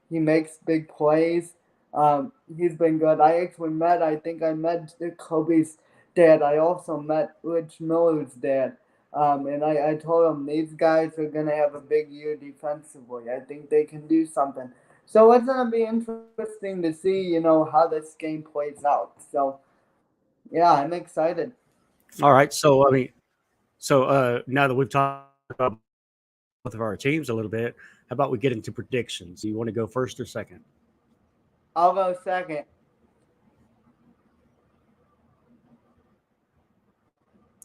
He makes big plays. He's been good. I think I met Jacoby's dad. I also met Rich Miller's dad. And I told him these guys are going to have a big year defensively. I think they can do something. So it's going to be interesting to see, how this game plays out. So, yeah, I'm excited. All right. So I mean, now that we've talked about both of our teams a little bit, how about we get into predictions? You want to go first or second? I'll go second.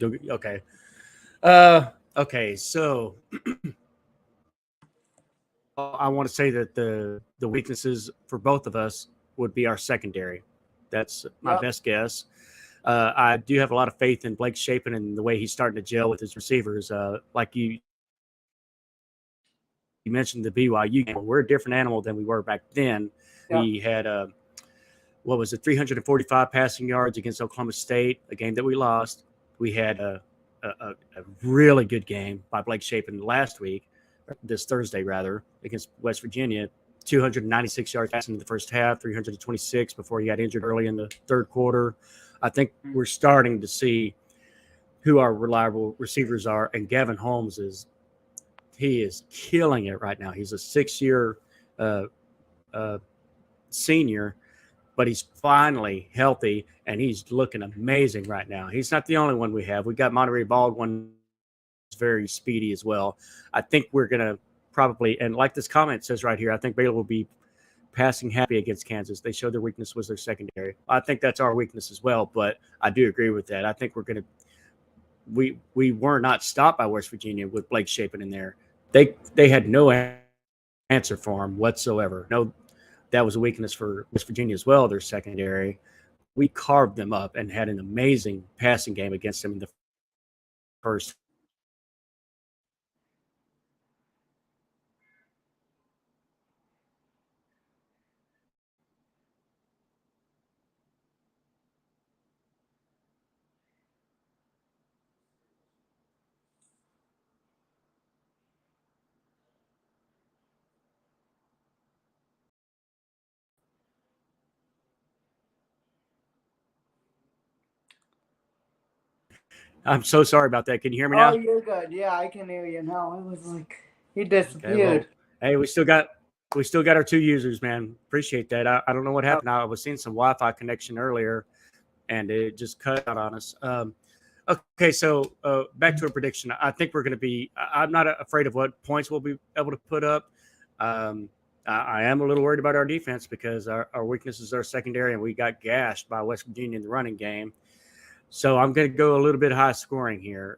Okay. Okay. So I want to say that the weaknesses for both of us would be our secondary. That's my Yep. best guess. I do have a lot of faith in Blake Shapen and the way he's starting to gel with his receivers. Like you mentioned, the BYU game. We're a different animal than we were back then. Yep. We had what was it, 345 passing yards against Oklahoma State, a game that we lost. We had a really good game by Blake Shapen last week, this Thursday rather, against West Virginia. 296 yards passing in the first half, 326 before he got injured early in the third quarter. I think we're starting to see who our reliable receivers are, and Gavin Holmes is killing it right now. He's a 6-year uh, uh, senior, but he's finally healthy and he's looking amazing right now. He's not the only one we have. We got Monterey Baldwin, who's very speedy as well. I think we're gonna probably, and like this comment says right here, I think Baylor will be passing happy against Kansas. They showed their weakness was their secondary. I think that's our weakness as well, but I do agree with that. I think we're gonna we were not stopped by West Virginia with Blake Shapen in there. They had no answer for him whatsoever. No, that was a weakness for West Virginia as well. Their secondary, we carved them up and had an amazing passing game against them in the first half. I'm so sorry about that. Can you hear me Oh, now? you're good. Yeah, I can hear you now. I was like, He Okay, well, disappeared. hey, we still got our 2 users, man. Appreciate that. I don't know what happened. I was seeing some Wi-Fi connection earlier, and it just cut out on us. Okay, so back to a prediction. I think we're going to be. I'm not afraid of what points we'll be able to put up. Um, I am a little worried about our defense because our weakness is our secondary, and we got gashed by West Virginia in the running game. So I'm going to go a little bit high scoring here.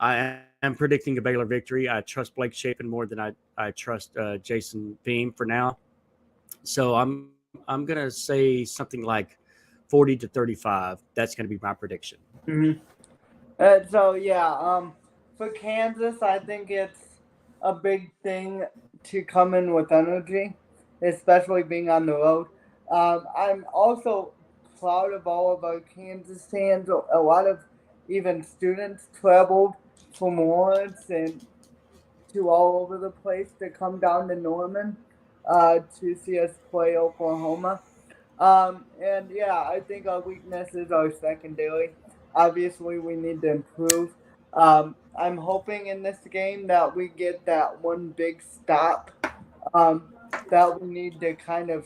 I am predicting a Baylor victory. I trust Blake Shapen more than I trust Jason Beam for now. So I'm going to say something like 40-35. That's going to be my prediction. Mm-hmm. So yeah, for Kansas, I think it's a big thing to come in with energy, especially being on the road. I'm also proud of all of our Kansas fans. A lot of even students traveled from Lawrence and to all over the place to come down to Norman to see us play Oklahoma. And yeah, I think our weakness is our secondary. Obviously, we need to improve. I'm hoping in this game that we get that one big stop um, that we need to kind of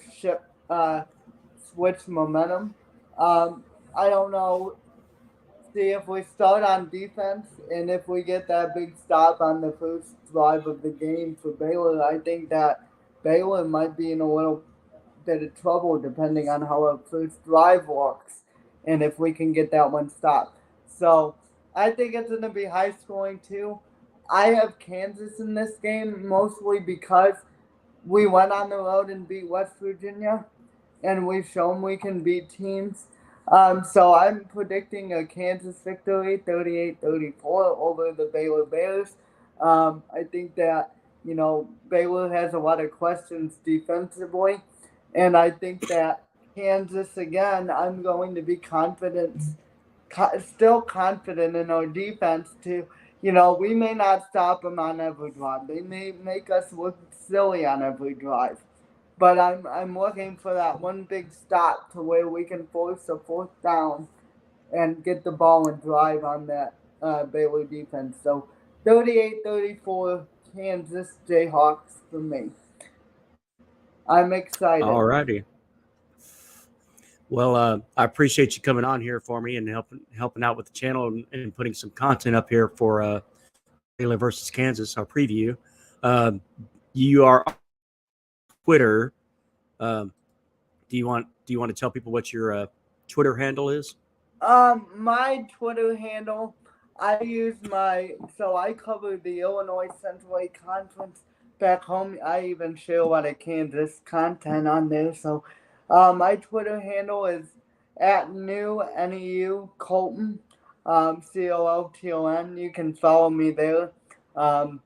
switch momentum. Um, I don't know. See, if we start on defense and if we get that big stop on the first drive of the game for Baylor, I think that Baylor might be in a little bit of trouble depending on how our first drive works and if we can get that one stop. So I think it's going to be high scoring too. I have Kansas in this game mostly because we went on the road and beat West Virginia and we've shown we can beat teams. So I'm predicting a Kansas victory 38-34 over the Baylor Bears. I think that, Baylor has a lot of questions defensively. And I think that Kansas, again, I'm going to be still confident in our defense to, we may not stop them on every drive. They may make us look silly on every drive. But I'm looking for that one big stop to where we can force a fourth down and get the ball and drive on that Baylor defense. So 38-34 Kansas Jayhawks for me. I'm excited. All righty. Well, I appreciate you coming on here for me and helping out with the channel and putting some content up here for Baylor versus Kansas, our preview. You are on Twitter. Do you want to tell people what your Twitter handle is? My Twitter handle, I cover the Illinois Central 8 Conference back home. I even share a lot of Kansas content on there. So, my Twitter handle is at Neu Colton, Colton. You can follow me there. Um,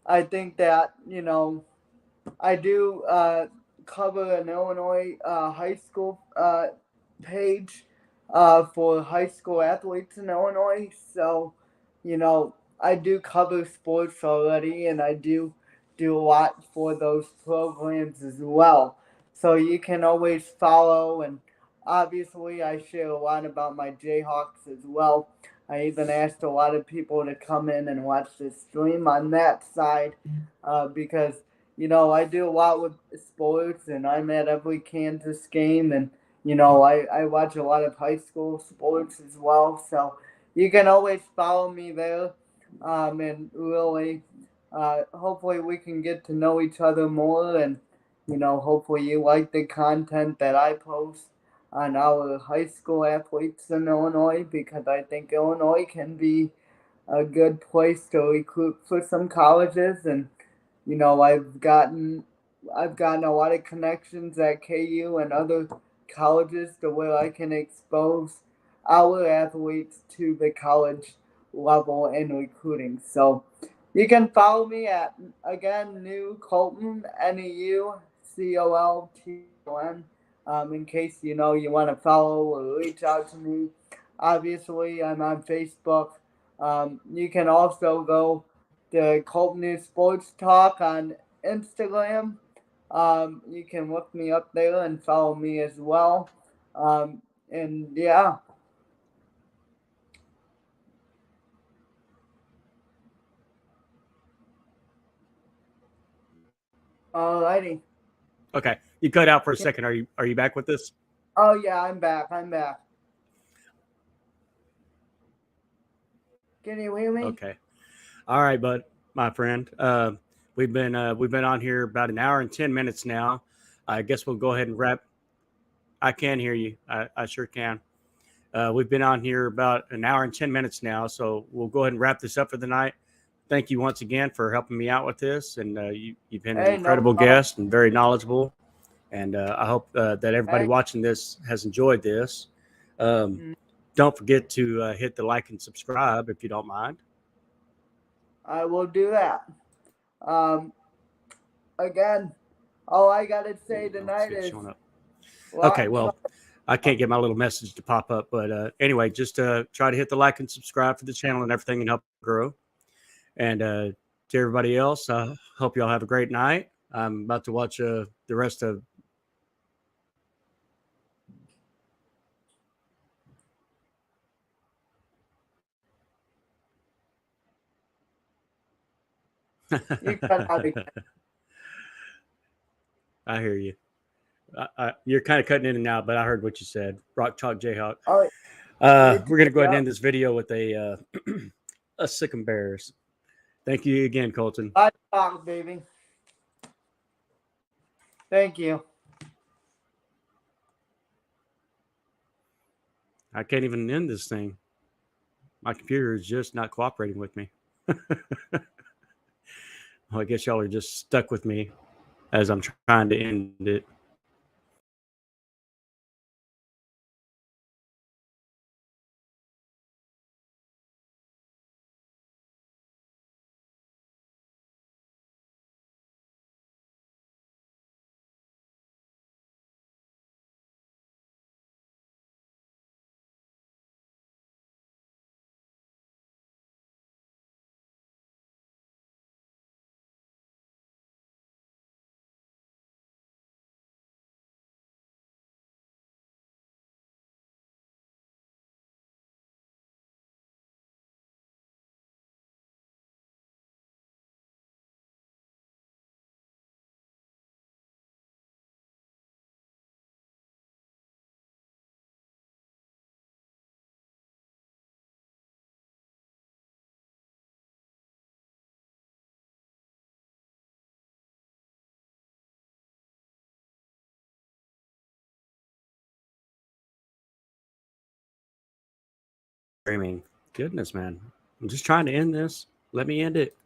I think that, I do cover an Illinois high school page for high school athletes in Illinois. So, I do cover sports already, and I do a lot for those programs as well. So you can always follow, and obviously, I share a lot about my Jayhawks as well. I even asked a lot of people to come in and watch the stream on that side because I do a lot with sports and I'm at every Kansas game and, I watch a lot of high school sports as well. So you can always follow me there. And really, hopefully we can get to know each other more and, hopefully you like the content that I post on our high school athletes in Illinois because I think Illinois can be a good place to recruit for some colleges and I've gotten a lot of connections at KU and other colleges to where I can expose our athletes to the college level in recruiting. So you can follow me at again New Colton NeuColton. In case you want to follow or reach out to me. Obviously, I'm on Facebook. You can also go to Colton Neu Sports Talk on Instagram. You can look me up there and follow me as well. And yeah. Alrighty. Okay, you cut out for a second. Are you back with us? Oh yeah, I'm back. Can you hear me? Okay. All right, bud, my friend. We've been on here about an hour and 10 minutes now. I guess we'll go ahead and wrap. I can hear you. I sure can. We've been on here about an hour and 10 minutes now, so we'll go ahead and wrap this up for the night. Thank you once again for helping me out with this, and you've been an Hey, no incredible problem. guest and very knowledgeable. And I hope that everybody Hey. watching this has enjoyed this. Don't forget to hit the like and subscribe if you don't mind. I will do that. Again, all I gotta say tonight is Okay, well, I can't get my little message to pop up, but anyway, just try to hit the like and subscribe for the channel and everything and help grow. And to everybody else, I hope y'all have a great night. I'm about to watch the rest of. You cut out again. I hear you. You're kind of cutting in and out, but I heard what you said. Rock Chalk Jayhawk. Oh, We're gonna go ahead and end this video with a sick and bears. Thank you again, Colton. bye, baby. Thank you. I can't even end this thing. My computer is just not cooperating with me. Well, I guess y'all are just stuck with me as I'm trying to end it. Streaming. Goodness, man. I'm just trying to end this. Let me end it.